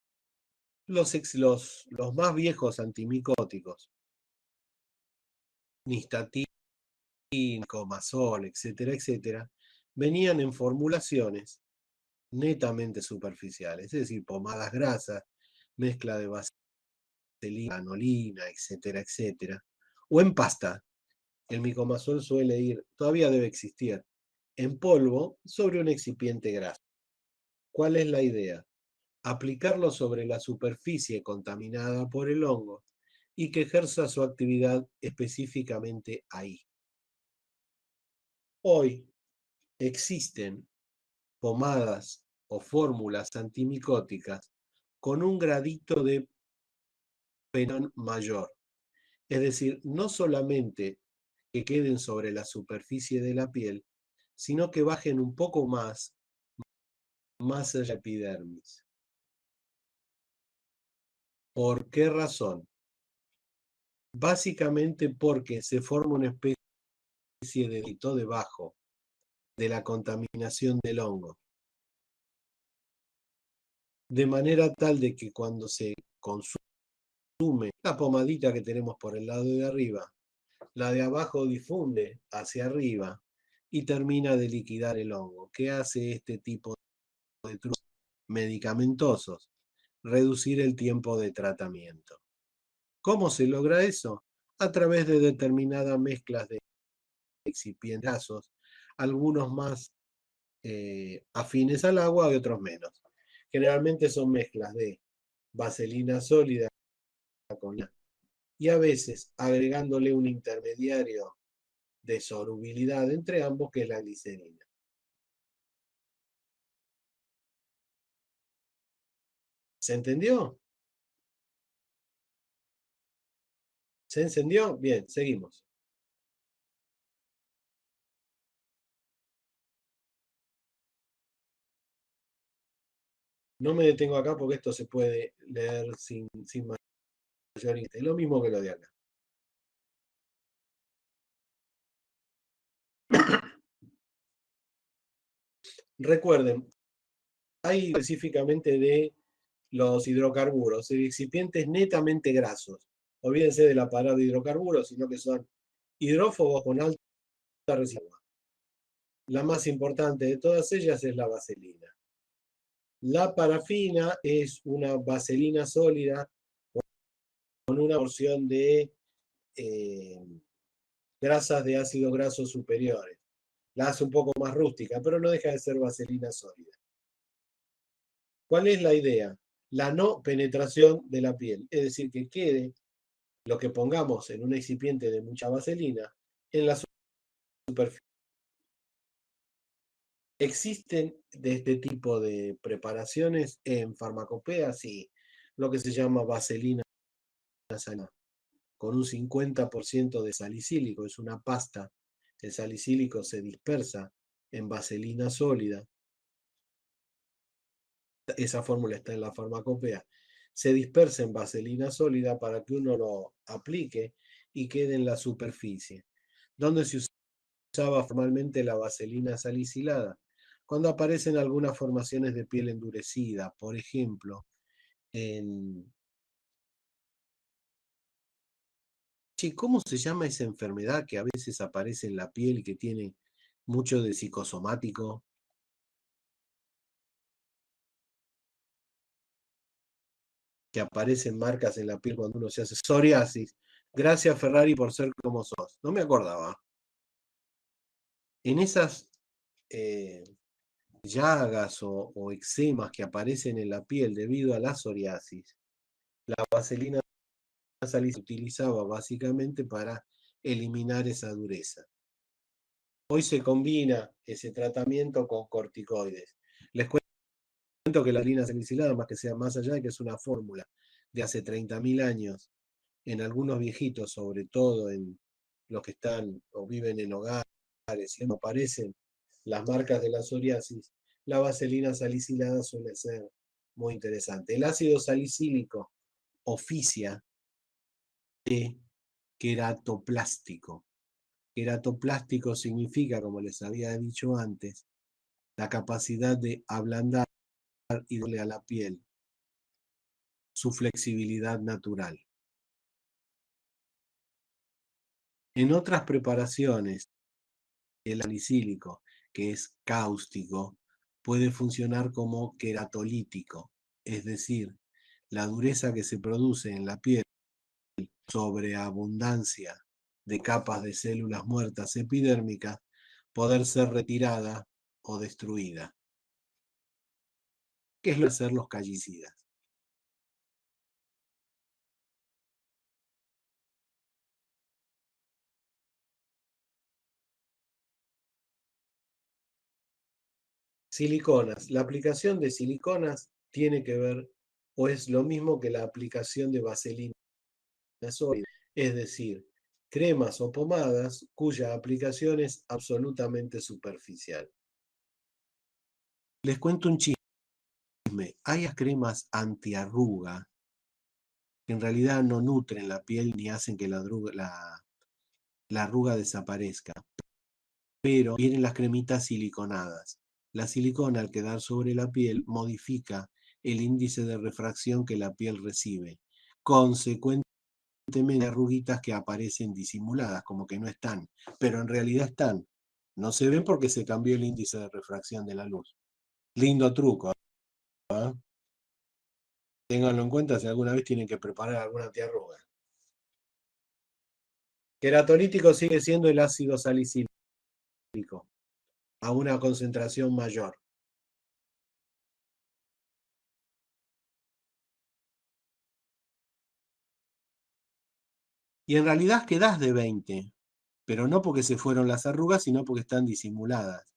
los más viejos antimicóticos, nistatina, comazol, etcétera, etcétera, venían en formulaciones netamente superficiales, es decir, pomadas grasas, mezcla de vaselina, anolina, etcétera, etcétera, o en pasta. El micomazol suele ir, todavía debe existir, en polvo sobre un excipiente graso. ¿Cuál es la idea? Aplicarlo sobre la superficie contaminada por el hongo y que ejerza su actividad específicamente ahí. Hoy existen pomadas o fórmulas antimicóticas con un gradito de penón mayor. Es decir, no solamente que queden sobre la superficie de la piel, sino que bajen un poco más allá de la epidermis. ¿Por qué razón? Básicamente porque se forma una especie de delito debajo de la contaminación del hongo. De manera tal de que cuando se consume la pomadita que tenemos por el lado de arriba, la de abajo difunde hacia arriba y termina de liquidar el hongo. ¿Qué hace este tipo de trucos medicamentosos? Reducir el tiempo de tratamiento. ¿Cómo se logra eso? A través de determinadas mezclas de excipientes grasos, algunos más afines al agua y otros menos. Generalmente son mezclas de vaselina sólida con la, y a veces agregándole un intermediario de solubilidad entre ambos, que es la glicerina. ¿Se entendió? ¿Se encendió? Bien, seguimos. No me detengo acá porque esto se puede leer sin mayor interés. Es lo mismo que lo de acá. Recuerden, hay específicamente de los hidrocarburos, excipientes netamente grasos. Olvídense de la palabra de hidrocarburos, sino que son hidrófobos con alta residuo. La más importante de todas ellas es la vaselina. La parafina es una vaselina sólida con una porción de grasas de ácidos grasos superiores. La hace un poco más rústica, pero no deja de ser vaselina sólida. ¿Cuál es la idea? La no penetración de la piel, es decir, que quede lo que pongamos en un excipiente de mucha vaselina en la superficie. ¿Existen de este tipo de preparaciones en farmacopea? Sí, lo que se llama vaselina salina, con un 50% de salicílico, es una pasta El salicílico se dispersa en vaselina sólida. Esa fórmula está en la farmacopea. Se dispersa en vaselina sólida para que uno lo aplique y quede en la superficie. ¿Dónde se usaba formalmente la vaselina salicilada? Cuando aparecen algunas formaciones de piel endurecida, por ejemplo, en... Che, ¿cómo se llama esa enfermedad que a veces aparece en la piel y que tiene mucho de psicosomático? Que aparecen marcas en la piel cuando uno se hace psoriasis. Gracias, Ferrari, por ser como sos. No me acordaba. En esas eh, llagas o eczemas que aparecen en la piel debido a la psoriasis, la vaselina salicílica se utilizaba básicamente para eliminar esa dureza. Hoy se combina ese tratamiento con corticoides. Les cuento que la vaselina salicilada, más que sea más allá de que es una fórmula de hace 30.000 años, en algunos viejitos, sobre todo en los que están o viven en hogares, y no aparecen las marcas de la psoriasis, la vaselina salicilada suele ser muy interesante. El ácido salicílico oficia de queratoplástico. Queratoplástico significa, como les había dicho antes, la capacidad de ablandar y darle a la piel su flexibilidad natural. En otras preparaciones, el salicílico, que es cáustico, puede funcionar como queratolítico, es decir, la dureza que se produce en la piel sobre abundancia de capas de células muertas epidérmicas, poder ser retirada o destruida. ¿Qué es lo que hacer los callicidas? Siliconas. La aplicación de siliconas tiene que ver o es lo mismo que la aplicación de vaselina sólida, es decir, cremas o pomadas cuya aplicación es absolutamente superficial. Les cuento un chisme. Hay cremas antiarruga que en realidad no nutren la piel ni hacen que la arruga desaparezca, pero vienen las cremitas siliconadas. La silicona, al quedar sobre la piel, modifica el índice de refracción que la piel recibe. Consecuentemente, arruguitas que aparecen disimuladas, como que no están, pero en realidad están. No se ven porque se cambió el índice de refracción de la luz. Lindo truco, ¿eh? Ténganlo en cuenta si alguna vez tienen que preparar alguna antiarruga. Queratolítico sigue siendo el ácido salicílico a una concentración mayor. Y en realidad quedás de 20, pero no porque se fueron las arrugas, sino porque están disimuladas.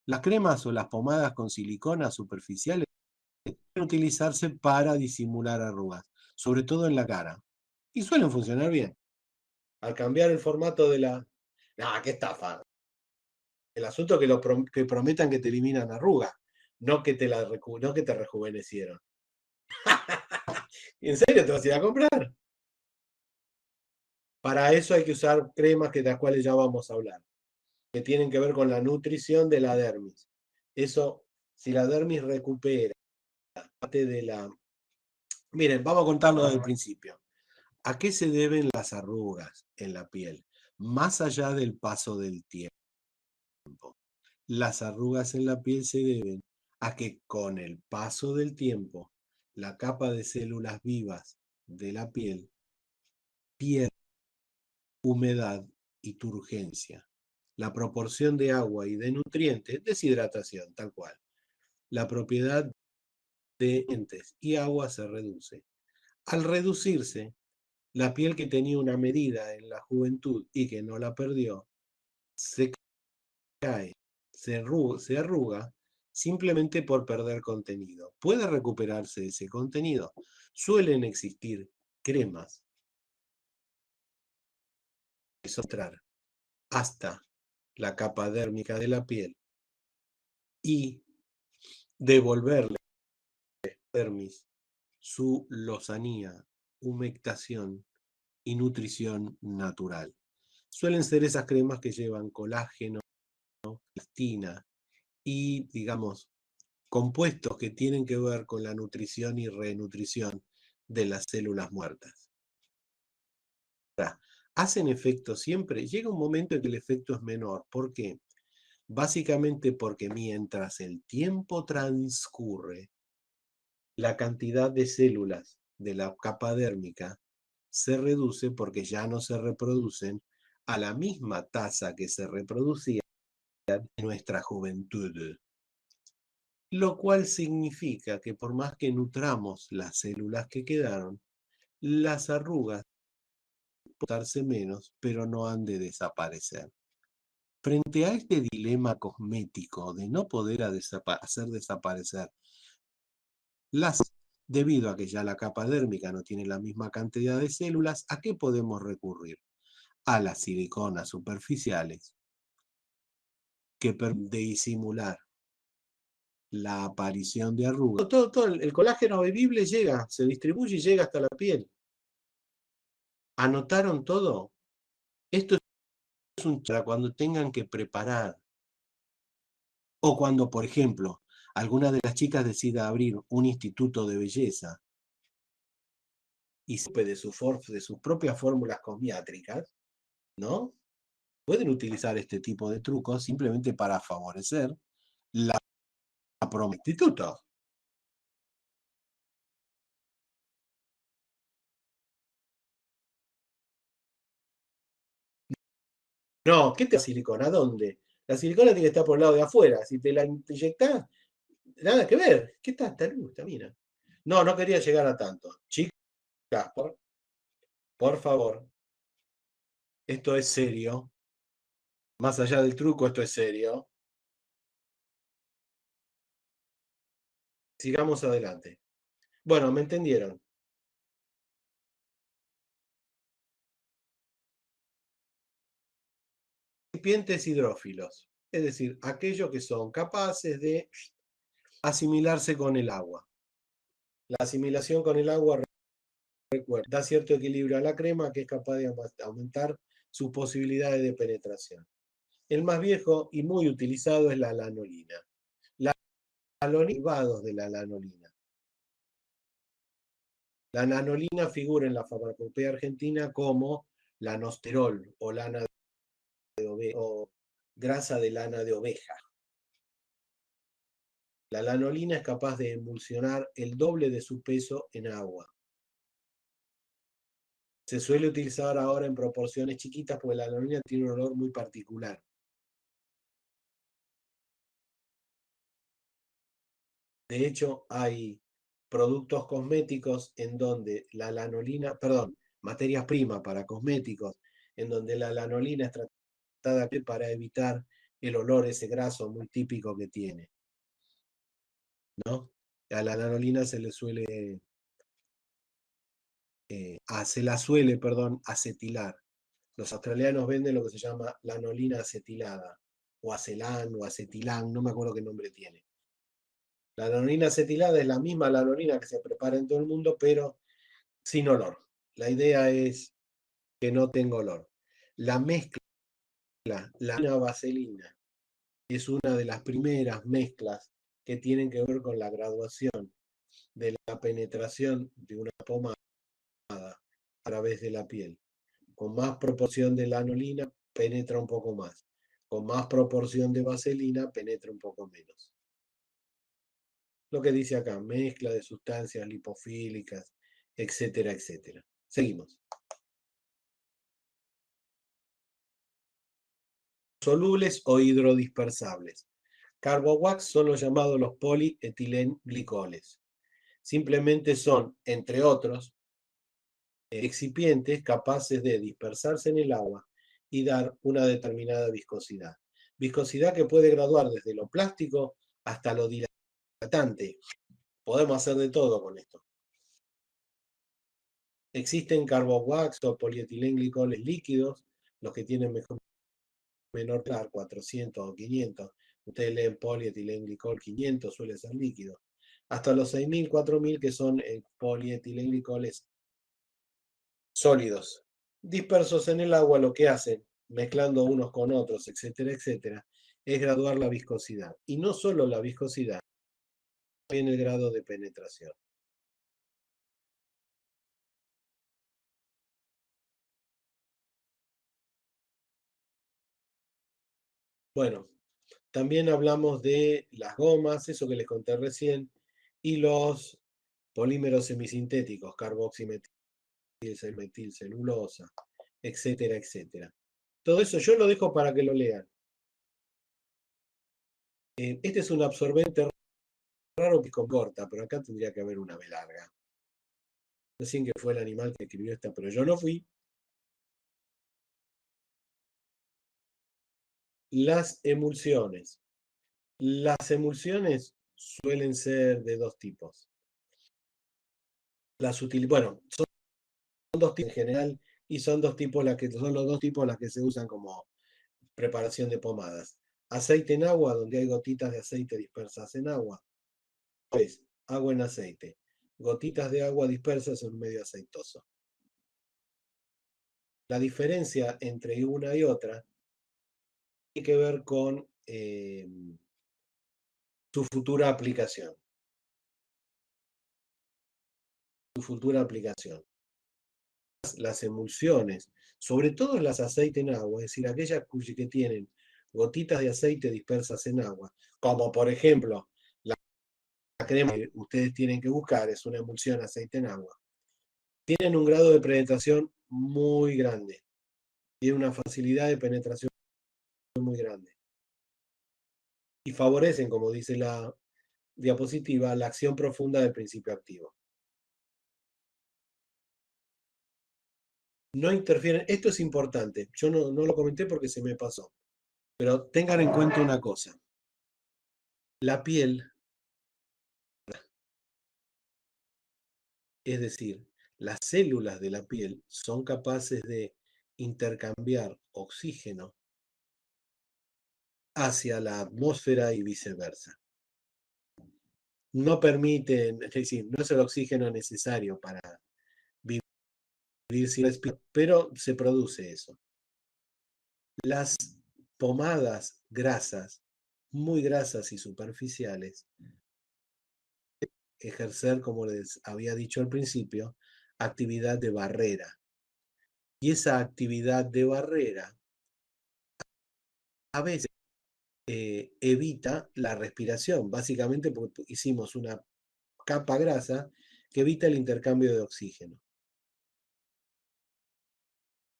Las cremas o las pomadas con silicona superficiales pueden utilizarse para disimular arrugas, sobre todo en la cara. Y suelen funcionar bien. Al cambiar el formato de la... ¡Ah, qué estafa! El asunto es que prometan que te eliminan arrugas, no que te rejuvenecieron. ¿En serio te vas a ir a comprar? Para eso hay que usar cremas de las cuales ya vamos a hablar, que tienen que ver con la nutrición de la dermis. Eso, si la dermis recupera parte de la... Miren, vamos a contarlo desde el principio. ¿A qué se deben las arrugas en la piel? Más allá del paso del tiempo. Las arrugas en la piel se deben a que con el paso del tiempo, la capa de células vivas de la piel pierde humedad y turgencia. La proporción de agua y de nutrientes, deshidratación, tal cual. La propiedad de nutrientes y agua se reduce. Al reducirse, la piel que tenía una medida en la juventud y que no la perdió, se cae, se arruga simplemente por perder contenido. ¿Puede recuperarse ese contenido? Suelen existir cremas que hasta la capa dérmica de la piel y devolverle a la dermis su lozanía, humectación y nutrición natural. Suelen ser esas cremas que llevan colágeno, elastina y, digamos, compuestos que tienen que ver con la nutrición y renutrición de las células muertas. Ahora, ¿hacen efecto siempre? Llega un momento en que el efecto es menor. ¿Por qué? Básicamente porque mientras el tiempo transcurre, la cantidad de células de la capa dérmica se reduce porque ya no se reproducen a la misma tasa que se reproducía en nuestra juventud. Lo cual significa que por más que nutramos las células que quedaron, las arrugas pueden portarse menos, pero no han de desaparecer. Frente a este dilema cosmético de no poder hacer desaparecer las, debido a que ya la capa dérmica no tiene la misma cantidad de células, ¿a qué podemos recurrir? A las siliconas superficiales que permiten disimular la aparición de arrugas. Todo el colágeno bebible llega, se distribuye y llega hasta la piel. ¿Anotaron todo? Esto es para cuando tengan que preparar o cuando, por ejemplo, alguna de las chicas decida abrir un instituto de belleza y se ocupe de sus propias fórmulas cosmiátricas, ¿no? Pueden utilizar este tipo de trucos simplemente para favorecer la promo instituto. No, ¿qué te silicona? ¿Dónde? La silicona tiene que estar por el lado de afuera. Si te la inyectás, nada que ver. ¿Qué tanta luz, mira? No, no quería llegar a tanto. Chicas, por favor, esto es serio. Más allá del truco, esto es serio. Sigamos adelante. Bueno, ¿me entendieron? Recipientes hidrófilos, es decir, aquellos que son capaces de asimilarse con el agua. La asimilación con el agua, recuerda, da cierto equilibrio a la crema que es capaz de aumentar sus posibilidades de penetración. El más viejo y muy utilizado es la lanolina. La lanolina, de la lanolina. La nanolina figura en la farmacopea argentina como lanosterol o lana de oveja o grasa de lana de oveja. La lanolina es capaz de emulsionar el doble de su peso en agua. Se suele utilizar ahora en proporciones chiquitas porque la lanolina tiene un olor muy particular. De hecho, hay productos cosméticos en donde la lanolina, perdón, materias primas para cosméticos, en donde la lanolina es tratada para evitar el olor ese graso muy típico que tiene, ¿no? A la lanolina se le suele, se la suele, perdón, acetilar. Los australianos venden lo que se llama lanolina acetilada, o acelan, o acetilán, no me acuerdo qué nombre tiene. La lanolina acetilada es la misma lanolina que se prepara en todo el mundo, pero sin olor. La idea es que no tenga olor. La mezcla, la vaselina, es una de las primeras mezclas que tienen que ver con la graduación de la penetración de una pomada a través de la piel. Con más proporción de lanolina, penetra un poco más. Con más proporción de vaselina, penetra un poco menos. Lo que dice acá, mezcla de sustancias lipofílicas, etcétera, etcétera. Seguimos. Solubles o hidrodispersables. Carbowax son los llamados los polietilenglicoles. Simplemente son, entre otros, excipientes capaces de dispersarse en el agua y dar una determinada viscosidad. Viscosidad que puede graduar desde lo plástico hasta lo dilatante. Podemos hacer de todo con esto. Existen carbowax o polietilenglycoles líquidos, los que tienen mejor menor, claro, 400 o 500. Ustedes leen polietilenglicol 500, suele ser líquido. Hasta los 6.000, 4.000 que son polietilenglicol sólidos. Dispersos en el agua, lo que hacen, mezclando unos con otros, etcétera, etcétera, es graduar la viscosidad. Y no solo la viscosidad, también el grado de penetración. Bueno, también hablamos de las gomas, eso que les conté recién, y los polímeros semisintéticos, carboximetil, metilcelulosa, etcétera, etcétera. Todo eso yo lo dejo para que lo lean. Este es un absorbente raro que corta, pero acá tendría que haber una B larga. Recién que fue el animal que escribió esta, pero yo no fui. Las emulsiones. Las emulsiones suelen ser de dos tipos. Bueno, son dos tipos en general y son los dos tipos las que se usan como preparación de pomadas. Aceite en agua, donde hay gotitas de aceite dispersas en agua. Pues, agua en aceite. Gotitas de agua dispersas en un medio aceitoso. La diferencia entre una y otra tiene que ver con su futura aplicación. Su futura aplicación. Las emulsiones, sobre todo las aceites en agua, es decir, aquellas que tienen gotitas de aceite dispersas en agua, como por ejemplo la crema que ustedes tienen que buscar, es una emulsión aceite en agua, tienen un grado de penetración muy grande, tienen una facilidad de penetración muy grande y favorecen, como dice la diapositiva, la acción profunda del principio activo. No interfieren, esto es importante, yo no lo comenté porque se me pasó, pero tengan en cuenta una cosa, la piel, es decir, las células de la piel son capaces de intercambiar oxígeno hacia la atmósfera y viceversa. No permiten, es decir, no es el oxígeno necesario para vivir sin respirar, pero se produce eso. Las pomadas grasas, muy grasas y superficiales, ejercer, como les había dicho al principio, actividad de barrera. Y esa actividad de barrera a veces evita la respiración, básicamente porque hicimos una capa grasa que evita el intercambio de oxígeno.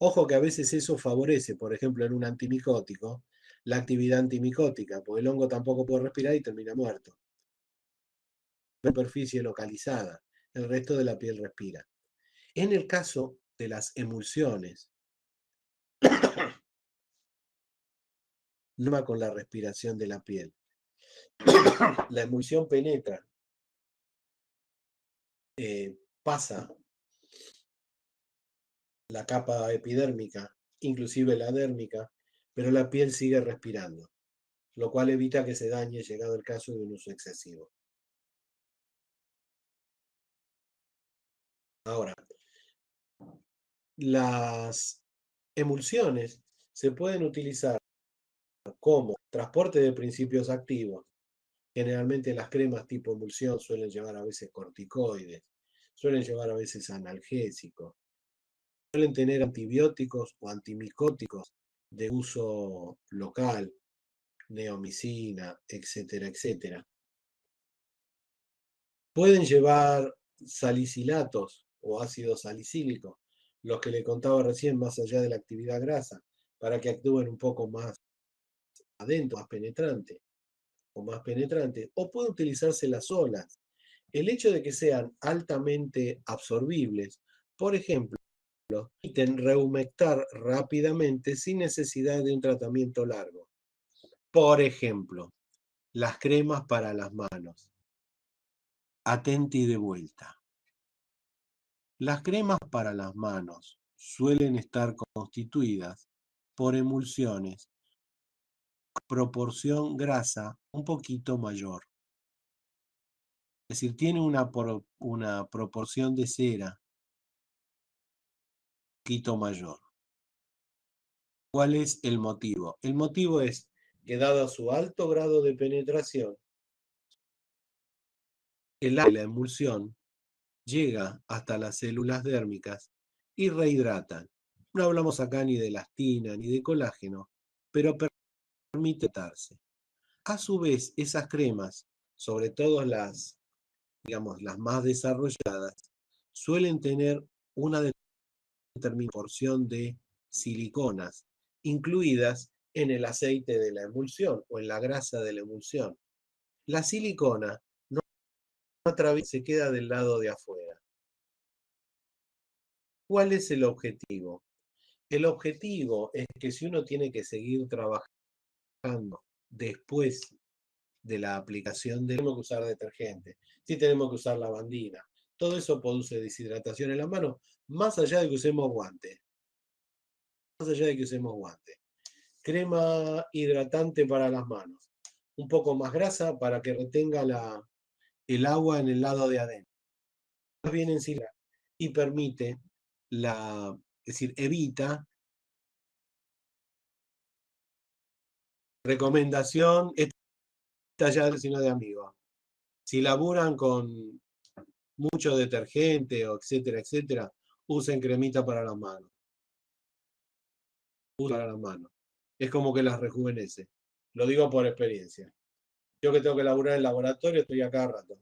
Ojo que a veces eso favorece, por ejemplo, en un antimicótico, la actividad antimicótica, porque el hongo tampoco puede respirar y termina muerto. Superficie localizada, el resto de la piel respira. En el caso de las emulsiones, no va con la respiración de la piel. La emulsión penetra, pasa la capa epidérmica, inclusive la dérmica, pero la piel sigue respirando, lo cual evita que se dañe llegado el caso de un uso excesivo. Ahora, las emulsiones se pueden utilizar como transporte de principios activos. Generalmente las cremas tipo emulsión suelen llevar a veces corticoides, suelen llevar a veces analgésicos, suelen tener antibióticos o antimicóticos de uso local, neomicina, etcétera, etcétera. Pueden llevar salicilatos o ácido salicílico, los que le contaba recién, más allá de la actividad grasa, para que actúen un poco más adentro, más penetrante o más penetrante, o puede utilizarse las olas. El hecho de que sean altamente absorbibles, por ejemplo, permiten rehumectar rápidamente sin necesidad de un tratamiento largo. Por ejemplo, las cremas para las manos. Atenti de vuelta. Las cremas para las manos suelen estar constituidas por emulsiones proporción grasa un poquito mayor. Es decir, tiene una proporción de cera un poquito mayor. ¿Cuál es el motivo? El motivo es que dado su alto grado de penetración, el agua de la emulsión llega hasta las células dérmicas y rehidratan. No hablamos acá ni de elastina ni de colágeno, pero permite tratarse. A su vez, esas cremas, sobre todo digamos, las más desarrolladas, suelen tener una determinada porción de siliconas incluidas en el aceite de la emulsión o en la grasa de la emulsión. La silicona no atraviesa, se queda del lado de afuera. ¿Cuál es el objetivo? El objetivo es que si uno tiene que seguir trabajando después de la aplicación, tenemos que usar detergente, si tenemos que usar lavandina, todo eso produce deshidratación en la mano, más allá de que usemos guantes. Más allá de que usemos guantes. Crema hidratante para las manos. Un poco más grasa para que retenga el agua en el lado de adentro. Bien en sí y permite es decir, evita. Recomendación, esta ya es sino de amigos. Si laburan con mucho detergente o etcétera, etcétera, usen cremita para las manos. Usen para las manos. Es como que las rejuvenece. Lo digo por experiencia. Yo que tengo que laburar en el laboratorio estoy a cada rato.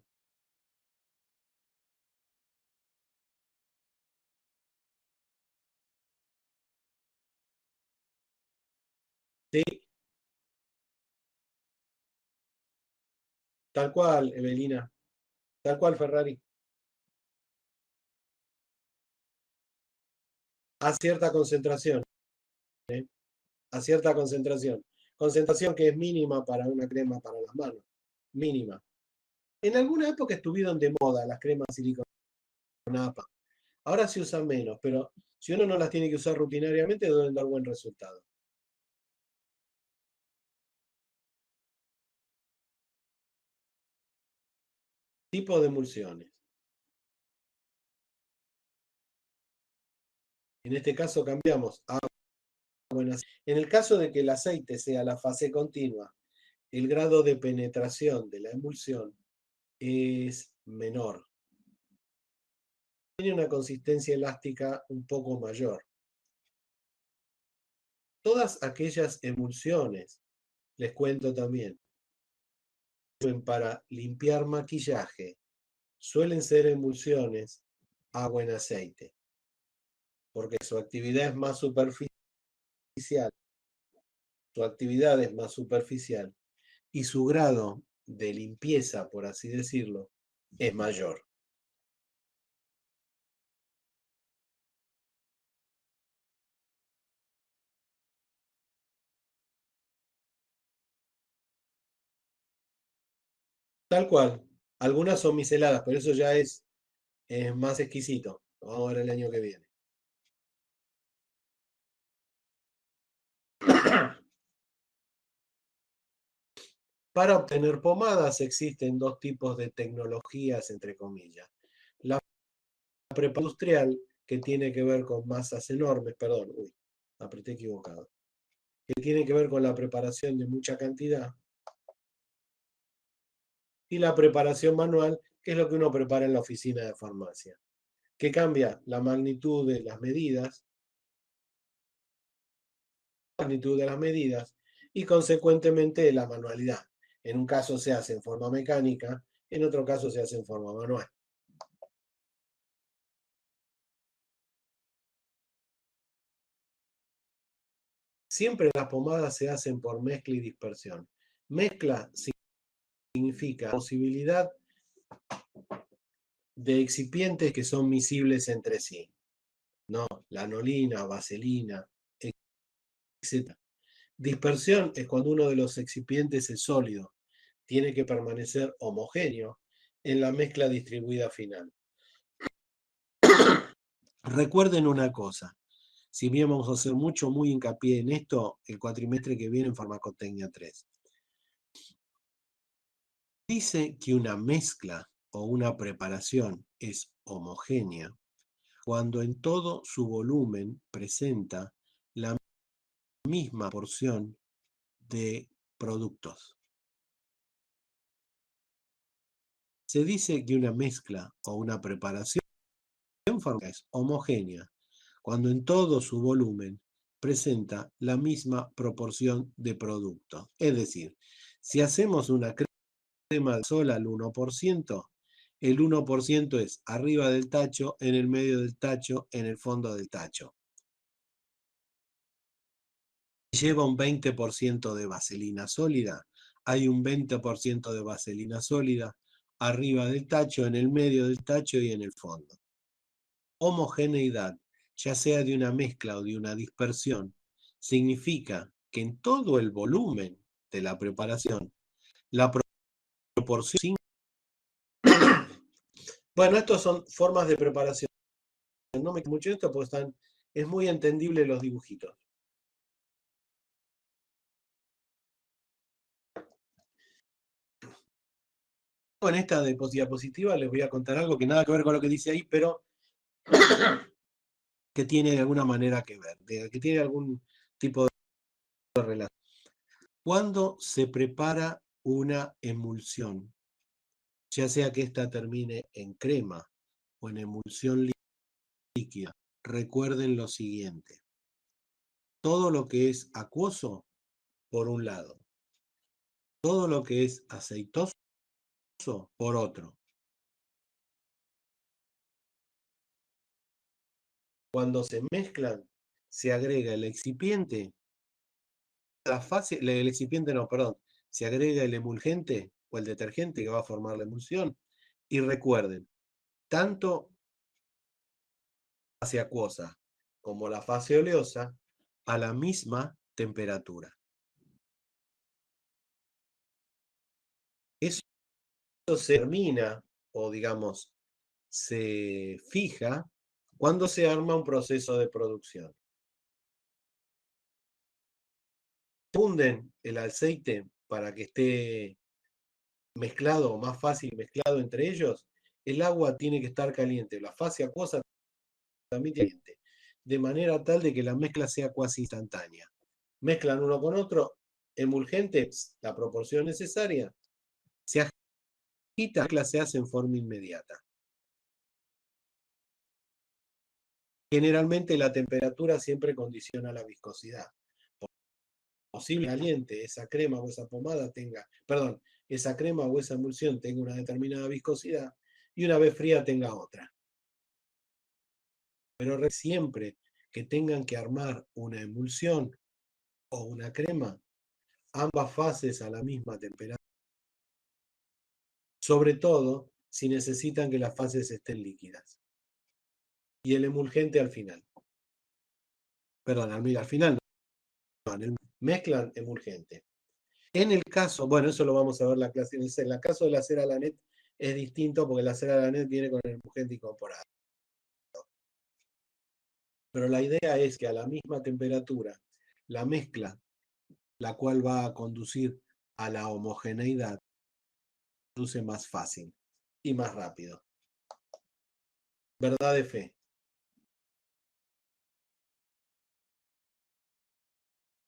Sí, tal cual, Evelina. Tal cual, Ferrari. A cierta concentración. ¿Eh? A cierta concentración. Concentración que es mínima para una crema para las manos. Mínima. En alguna época estuvieron de moda las cremas siliconadas. Ahora se usan menos, pero si uno no las tiene que usar rutinariamente, deben dar buen resultado. Tipo de emulsiones. En este caso cambiamos a agua. En el caso de que el aceite sea la fase continua, el grado de penetración de la emulsión es menor. Tiene una consistencia elástica un poco mayor. Todas aquellas emulsiones, les cuento también, para limpiar maquillaje, suelen ser emulsiones agua en aceite, porque su actividad es más superficial, su actividad es más superficial y su grado de limpieza, por así decirlo, es mayor. Tal cual. Algunas son miceladas, pero eso ya es más exquisito. Vamos a ver el año que viene. Para obtener pomadas existen dos tipos de tecnologías, entre comillas. La preparación industrial, que tiene que ver con masas enormes, perdón, apreté equivocado, que tiene que ver con la preparación de mucha cantidad, y la preparación manual, que es lo que uno prepara en la oficina de farmacia, que cambia la magnitud de las medidas y consecuentemente la manualidad. En un caso se hace en forma mecánica, en otro caso se hace en forma manual. Siempre las pomadas se hacen por mezcla y dispersión. Mezcla significa posibilidad de excipientes que son miscibles entre sí. No, lanolina, vaselina, etc. Dispersión es cuando uno de los excipientes es sólido, tiene que permanecer homogéneo en la mezcla distribuida final. Recuerden una cosa, Si bien vamos a hacer muy hincapié en esto, el cuatrimestre que viene en Farmacotecnia 3. Dice que una mezcla o una preparación es homogénea cuando en todo su volumen presenta la misma porción de productos. Se dice que una mezcla o una preparación es homogénea cuando en todo su volumen presenta la misma proporción de productos. Es decir, si hacemos una crema de sol al 1%, el 1% es arriba del tacho, en el medio del tacho, en el fondo del tacho. Lleva un 20% de vaselina sólida, hay un 20% de vaselina sólida arriba del tacho, en el medio del tacho y en el fondo. Homogeneidad, ya sea de una mezcla o de una dispersión, significa que en todo el volumen de la preparación, la proporción... Bueno, estas son formas de preparación. No me mucho esto porque es muy entendible los dibujitos. En esta diapositiva les voy a contar algo que nada que ver con lo que dice ahí, pero que tiene de alguna manera que ver, que tiene algún tipo de relación. Cuando se prepara una emulsión, ya sea que ésta termine en crema o en emulsión líquida, recuerden lo siguiente. Todo lo que es acuoso, por un lado. Todo lo que es aceitoso, por otro. Cuando se mezclan, se agrega el excipiente. El excipiente no, perdón. Se agrega el emulgente o el detergente que va a formar la emulsión. Y recuerden, tanto la fase acuosa como la fase oleosa a la misma temperatura. Eso se termina, o digamos, se fija cuando se arma un proceso de producción. Funden el aceite para que esté mezclado, o más fácil mezclado entre ellos, el agua tiene que estar caliente, la fase acuosa también caliente, de manera tal de que la mezcla sea casi instantánea. Mezclan uno con otro, emulgente, la proporción necesaria, se agita, la mezcla se hace en forma inmediata. Generalmente la temperatura siempre condiciona la viscosidad. Posible caliente, esa crema o esa pomada tenga, perdón, esa crema o esa emulsión tenga una determinada viscosidad y una vez fría tenga otra. Pero siempre que tengan que armar una emulsión o una crema, ambas fases a la misma temperatura, sobre todo si necesitan que las fases estén líquidas. Y el emulgente al final. Perdón, al final no, mezclan emulgente. En el caso, bueno, eso lo vamos a ver la clase, en el caso de la cera Lanet es distinto porque la cera Lanet viene con el emulgente incorporado. Pero la idea es que a la misma temperatura, la mezcla, la cual va a conducir a la homogeneidad, conduce más fácil y más rápido. Verdad de fe.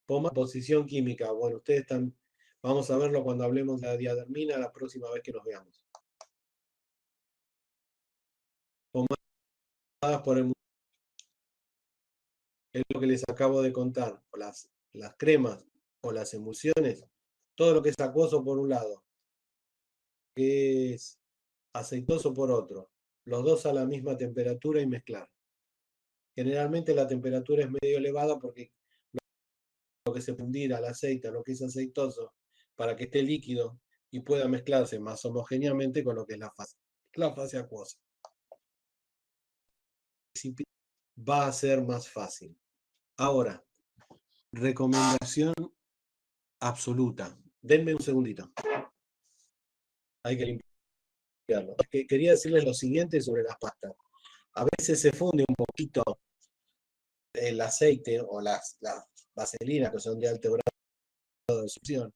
Composición química. Bueno, ustedes están, vamos a verlo cuando hablemos de la diadermina la próxima vez que nos veamos. Pomadas por el, es lo que les acabo de contar, o las cremas o las emulsiones, todo lo que es acuoso por un lado, que es aceitoso por otro, los dos a la misma temperatura y mezclar. Generalmente la temperatura es medio elevada porque lo que se fundir al aceite, lo que es aceitoso, para que esté líquido y pueda mezclarse más homogéneamente con lo que es la fase acuosa. Va a ser más fácil. Ahora, recomendación absoluta. Denme un segundito. Hay que limpiarlo. Quería decirles lo siguiente sobre las pastas. A veces se funde un poquito el aceite o las vaselinas que son de alto grado de succión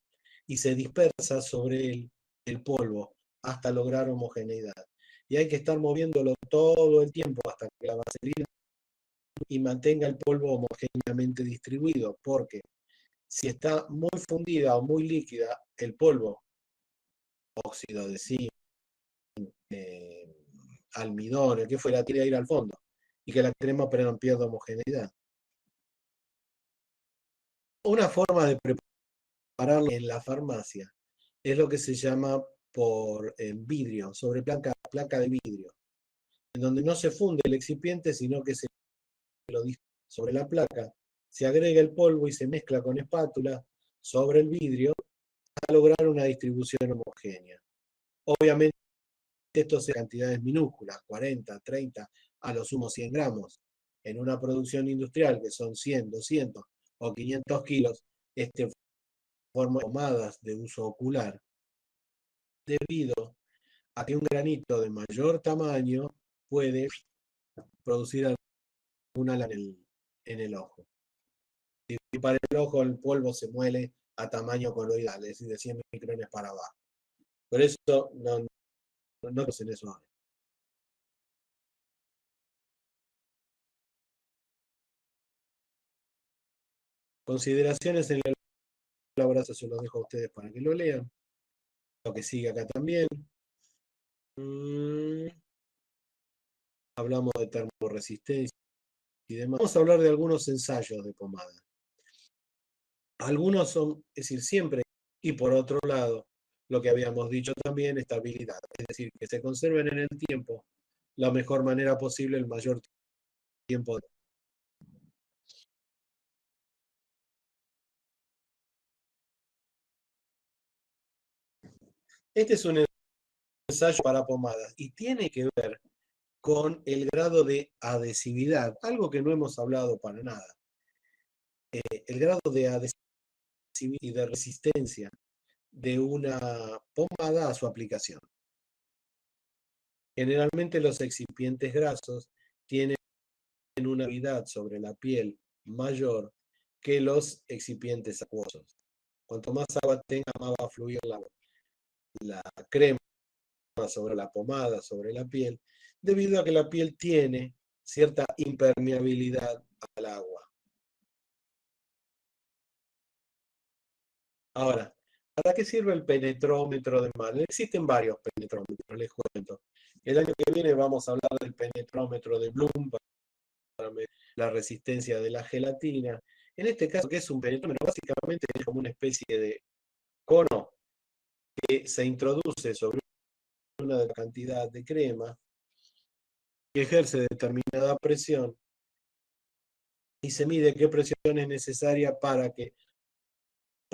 y se dispersa sobre el polvo hasta lograr homogeneidad. Y hay que estar moviéndolo todo el tiempo hasta que la vaselina y mantenga el polvo homogéneamente distribuido, porque si está muy fundida o muy líquida, el polvo, óxido de zinc, eh, almidón, el que fuera, tiene que ir al fondo y que la crema pierda homogeneidad. Una forma de prepararlo en la farmacia es lo que se llama por vidrio, sobre placa de vidrio, en donde no se funde el excipiente, sino que se lo dispone sobre la placa, se agrega el polvo y se mezcla con espátula sobre el vidrio para lograr una distribución homogénea. Obviamente esto es en cantidades minúsculas, 40, 30, a lo sumo 100 gramos. En una producción industrial que son 100, 200 o 500 kilos, este forma pomadas de uso ocular, debido a que un granito de mayor tamaño puede producir alguna en el ojo. Y para el ojo el polvo se muele a tamaño coloidal, es decir, de 100 micrones para abajo. Por eso no en eso ahora. Consideraciones en la elaboración se los dejo a ustedes para que lo lean. Lo que sigue acá también. Hablamos de termoresistencia y demás. Vamos a hablar de algunos ensayos de pomada. Algunos son, es decir, siempre, y por otro lado, lo que habíamos dicho también, estabilidad, es decir, que se conserven en el tiempo la mejor manera posible, el mayor tiempo. Este es un ensayo para pomadas y tiene que ver con el grado de adhesividad, algo que no hemos hablado para nada. El grado de adhesividad y de resistencia de una pomada a su aplicación. Generalmente los excipientes grasos tienen una actividad sobre la piel mayor que los excipientes acuosos. Cuanto más agua tenga, más va a fluir la crema sobre la pomada, sobre la piel, debido a que la piel tiene cierta impermeabilidad al agua. Ahora, ¿para qué sirve el penetrómetro de Mahler? Existen varios penetrómetros, les cuento. El año que viene vamos a hablar del penetrómetro de Bloom para medir la resistencia de la gelatina. En este caso, que es un penetrómetro, básicamente es como una especie de cono que se introduce sobre una cantidad de crema que ejerce determinada presión y se mide qué presión es necesaria para que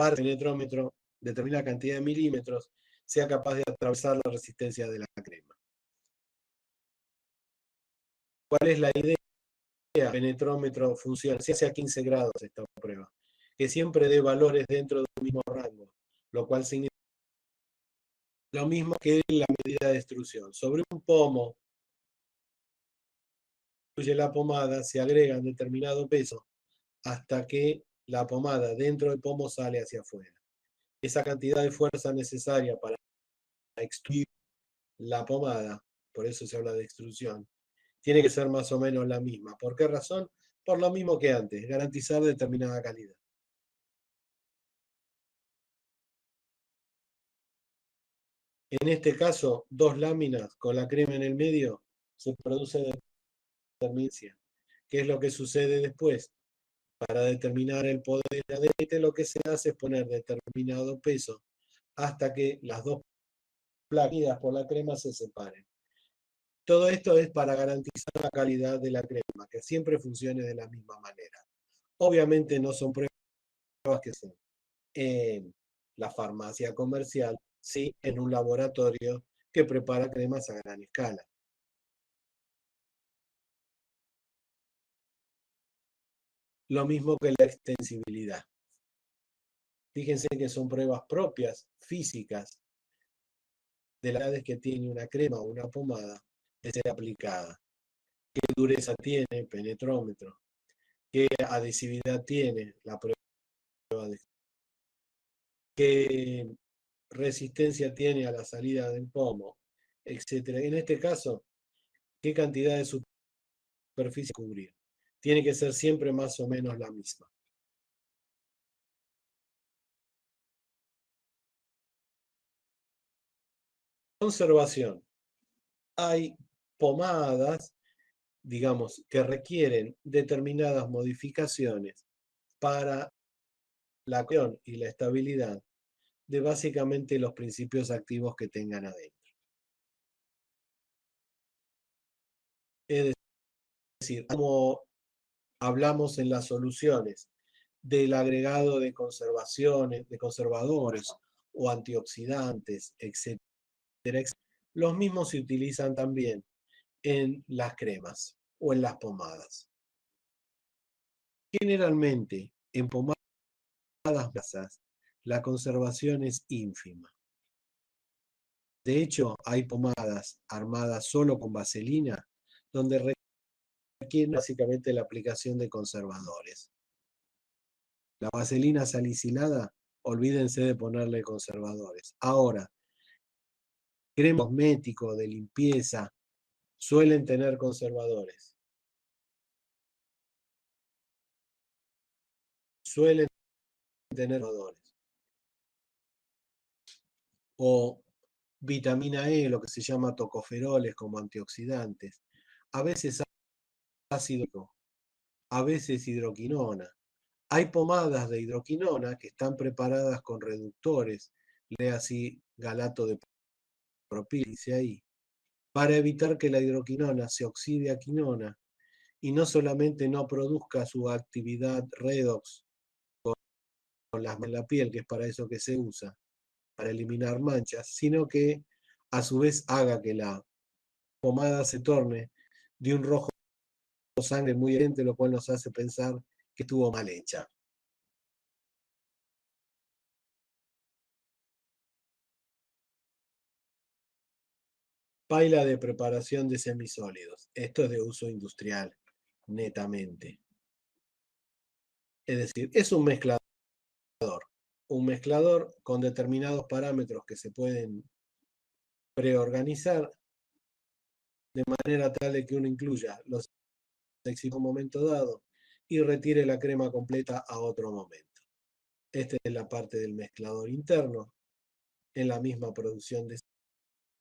el penetrómetro, determinada cantidad de milímetros, sea capaz de atravesar la resistencia de la crema. ¿Cuál es la idea? El penetrómetro funciona, se hace a 15 grados esta prueba, que siempre dé valores dentro del mismo rango, lo cual significa lo mismo que la medida de extrusión. Sobre un pomo, la pomada, se agrega un determinado peso hasta que la pomada dentro del pomo sale hacia afuera. Esa cantidad de fuerza necesaria para extruir la pomada, por eso se habla de extrusión, tiene que ser más o menos la misma. ¿Por qué razón? Por lo mismo que antes, garantizar determinada calidad. En este caso, dos láminas con la crema en el medio, se produce determinación. ¿Qué es lo que sucede después? Para determinar el poder del aceite, lo que se hace es poner determinado peso hasta que las dos placas por la crema se separen. Todo esto es para garantizar la calidad de la crema, que siempre funcione de la misma manera. Obviamente no son pruebas que se en la farmacia comercial, sí en un laboratorio que prepara cremas a gran escala. Lo mismo que la extensibilidad. Fíjense que son pruebas propias, físicas, de las edades que tiene una crema o una pomada de ser aplicada. ¿Qué dureza tiene el penetrómetro? qué adhesividad tiene la prueba de qué resistencia tiene a la salida del pomo, etcétera. En este caso, qué cantidad de superficie cubrir. Tiene que ser siempre más o menos la misma. Conservación. Hay pomadas, digamos, que requieren determinadas modificaciones para la acción y la estabilidad de básicamente los principios activos que tengan adentro. Es decir, como hablamos en las soluciones del agregado de conservaciones, de conservadores o antioxidantes, etcétera, los mismos se utilizan también en las cremas o en las pomadas. Generalmente, en pomadas grasas, la conservación es ínfima. De hecho, hay pomadas armadas solo con vaselina, donde requieren básicamente la aplicación de conservadores. La vaselina salicilada, olvídense de ponerle conservadores. Ahora, crema cosmético de limpieza suelen tener conservadores. Suelen tener conservadores. O vitamina E, lo que se llama tocoferoles como antioxidantes. A veces ácido, a veces hidroquinona. Hay pomadas de hidroquinona que están preparadas con reductores, lea así galato de propil, dice ahí, para evitar que la hidroquinona se oxide a quinona y no solamente no produzca su actividad redox con en la piel, que es para eso que se usa, para eliminar manchas, sino que a su vez haga que la pomada se torne de un rojo sangre muy evidente, lo cual nos hace pensar que estuvo mal hecha. Paila de preparación de semisólidos. Esto es de uso industrial, netamente. Es decir, es un mezclador. Un mezclador con determinados parámetros que se pueden preorganizar de manera tal de que uno incluya los excipientes en un momento dado y retire la crema completa a otro momento. Esta es la parte del mezclador interno en la misma producción de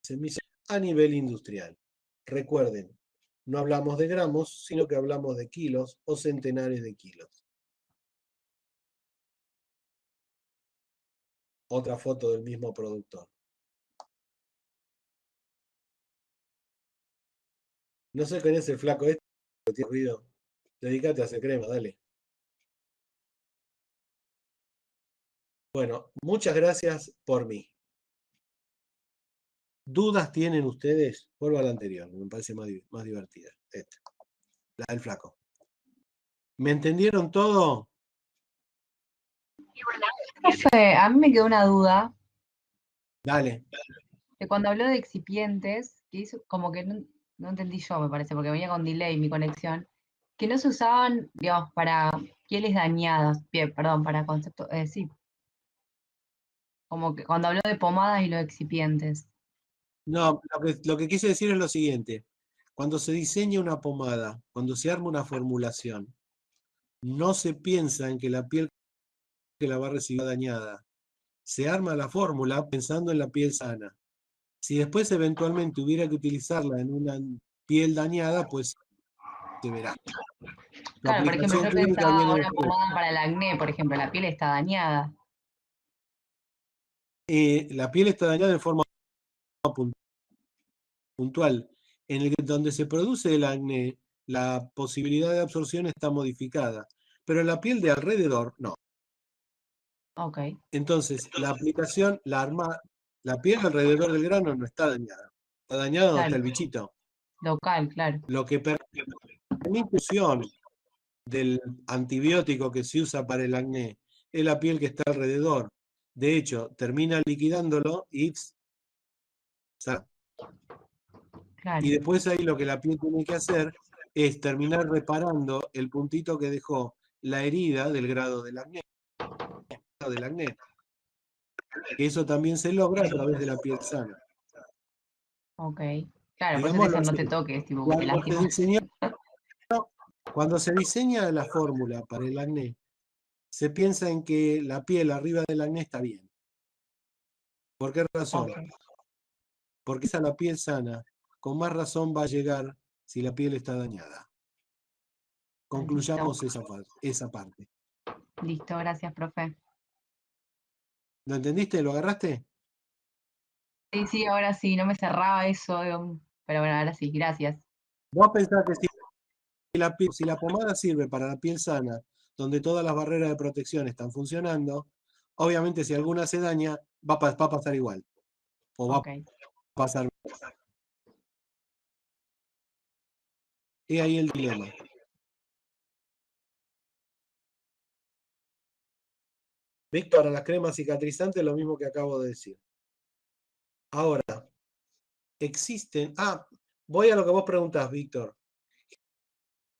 semillas a nivel industrial. Recuerden, no hablamos de gramos, sino que hablamos de kilos o centenares de kilos. Otra foto del mismo productor. No sé quién es el flaco este, pero tiene ruido. Dedícate a hacer crema, dale. Bueno, muchas gracias por mí. ¿Dudas tienen ustedes? Vuelvo a la anterior, me parece más divertida. Esta, la del flaco. ¿Me entendieron todo? Profe, a mí me quedó una duda. Dale. Que cuando habló de excipientes, que hizo como que no entendí yo, me parece, porque venía con delay mi conexión, que no se usaban, digamos, para pieles dañadas, perdón, para conceptos, sí, como que cuando habló de pomadas y los excipientes. No, lo que quise decir es lo siguiente. Cuando se diseña una pomada, cuando se arma una formulación, no se piensa en que la piel que la va a recibir dañada. Se arma la fórmula pensando en la piel sana. Si después eventualmente hubiera que utilizarla en una piel dañada, pues se verá. Su Claro, por ejemplo, aplicación yo clínica pensaba viene una después. pomada para el acné, por ejemplo, la piel está dañada. La piel está dañada en forma puntual. Donde se produce el acné, la posibilidad de absorción está modificada, pero en la piel de alrededor no. Ok, Entonces, la aplicación, la piel alrededor del grano no está dañada. Está dañada donde está claro, el bichito. local, claro. Lo que permite fusión del antibiótico que se usa para el acné es la piel que está alrededor. De hecho, termina liquidándolo y Claro. después ahí lo que la piel tiene que hacer es terminar reparando el puntito que dejó la herida del grado del acné, que eso también se logra a través de la piel sana. Ok. Claro, por eso te Digámoslo dicen no te así, toques, tipo, que te cuando se lastimas. diseñó, cuando se diseña la fórmula para el acné, se piensa en que la piel arriba del acné está bien. ¿Por qué razón? Ok. Porque esa la piel sana, con más razón va a llegar si la piel está dañada. Listo. Concluyamos esa parte. Listo, gracias, profe. ¿Lo entendiste? ¿Lo agarraste? Sí, sí, ahora sí, no me cerraba eso, pero bueno, ahora sí, gracias. Vos pensás que si la pomada sirve para la piel sana, donde todas las barreras de protección están funcionando, obviamente si alguna se daña, va a pasar igual. O va a Ok. pasar. Y ahí el dilema. Víctor, para las cremas cicatrizantes, lo mismo que acabo de decir. Ahora, existen. Voy a lo que vos preguntás, Víctor.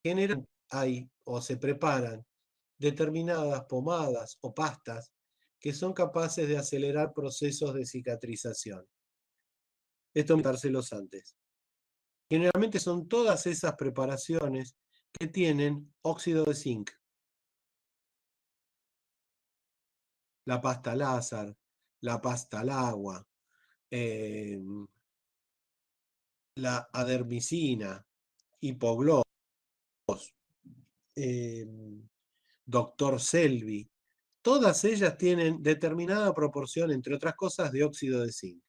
Generalmente hay o se preparan determinadas pomadas o pastas que son capaces de acelerar procesos de cicatrización. Esto comentárselos antes. Generalmente son todas esas preparaciones que tienen óxido de zinc. La pasta Lázar, la pasta al agua, eh, la adermicina, hipoglós, eh, doctor Selvi. Todas ellas tienen determinada proporción, entre otras cosas, de óxido de zinc.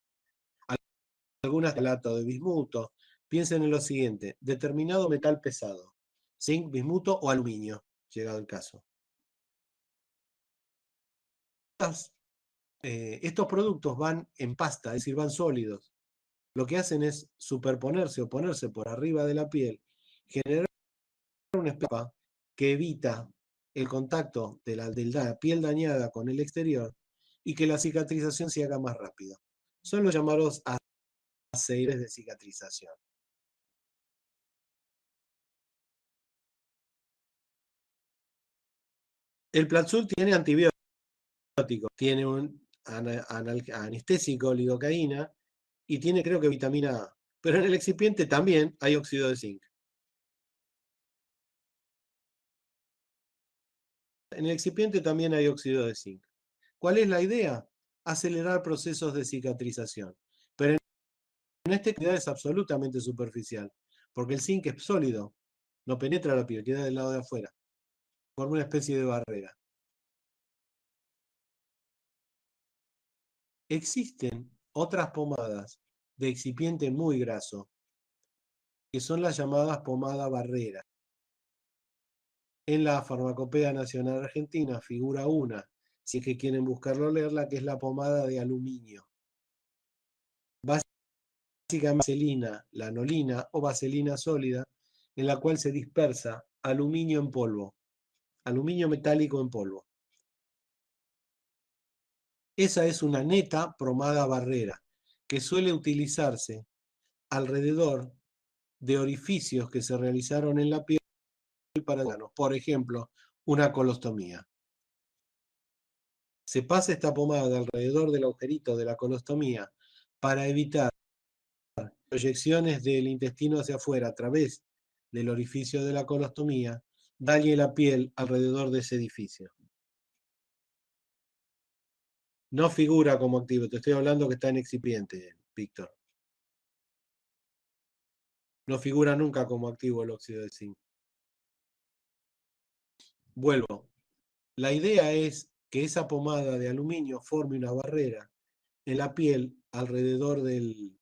Algunas de lato de bismuto. Piensen en lo siguiente: determinado metal pesado, zinc, bismuto o aluminio, llegado el caso. Estos productos van en pasta, es decir, van sólidos. Lo que hacen es superponerse o ponerse por arriba de la piel, generar una espapa que evita el contacto de la piel dañada con el exterior y que la cicatrización se haga más rápido. Son los llamados aceites de cicatrización. El Platzul tiene antibióticos, tiene un anestésico, lidocaína, y tiene creo que vitamina A. Pero en el excipiente también hay óxido de zinc. En el excipiente también hay óxido de zinc. ¿Cuál es la idea? Acelerar procesos de cicatrización. Pero en esta actividad es absolutamente superficial, porque el zinc es sólido, no penetra la piel, queda del lado de afuera, forma una especie de barrera. Existen otras pomadas de excipiente muy graso, que son las llamadas pomada barrera. En la Farmacopea Nacional Argentina figura una, si es que quieren buscarlo leerla, que es la pomada de aluminio. Básicamente vaselina, lanolina o vaselina sólida, en la cual se dispersa aluminio en polvo, aluminio metálico en polvo. Esa es una neta pomada barrera, que suele utilizarse alrededor de orificios que se realizaron en la piel para órganos. Por ejemplo, una colostomía. Se pasa esta pomada alrededor del agujerito de la colostomía para evitar proyecciones del intestino hacia afuera a través del orificio de la colostomía, dañe la piel alrededor de ese edificio. No figura como activo, te estoy hablando que está en excipiente, Víctor. No figura nunca como activo el óxido de zinc. Vuelvo. La idea es que esa pomada de aluminio forme una barrera en la piel alrededor del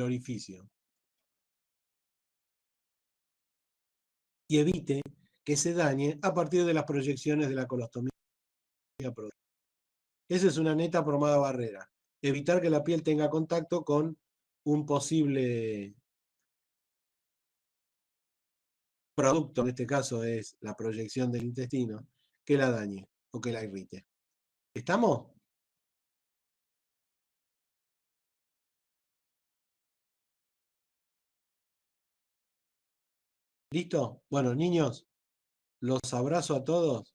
orificio y evite que se dañe a partir de las proyecciones de la colostomía. Esa es una neta pomada barrera. Evitar que la piel tenga contacto con un posible producto, en este caso es la proyección del intestino, que la dañe o que la irrite. ¿Estamos? ¿Listo? Bueno, niños, los abrazo a todos.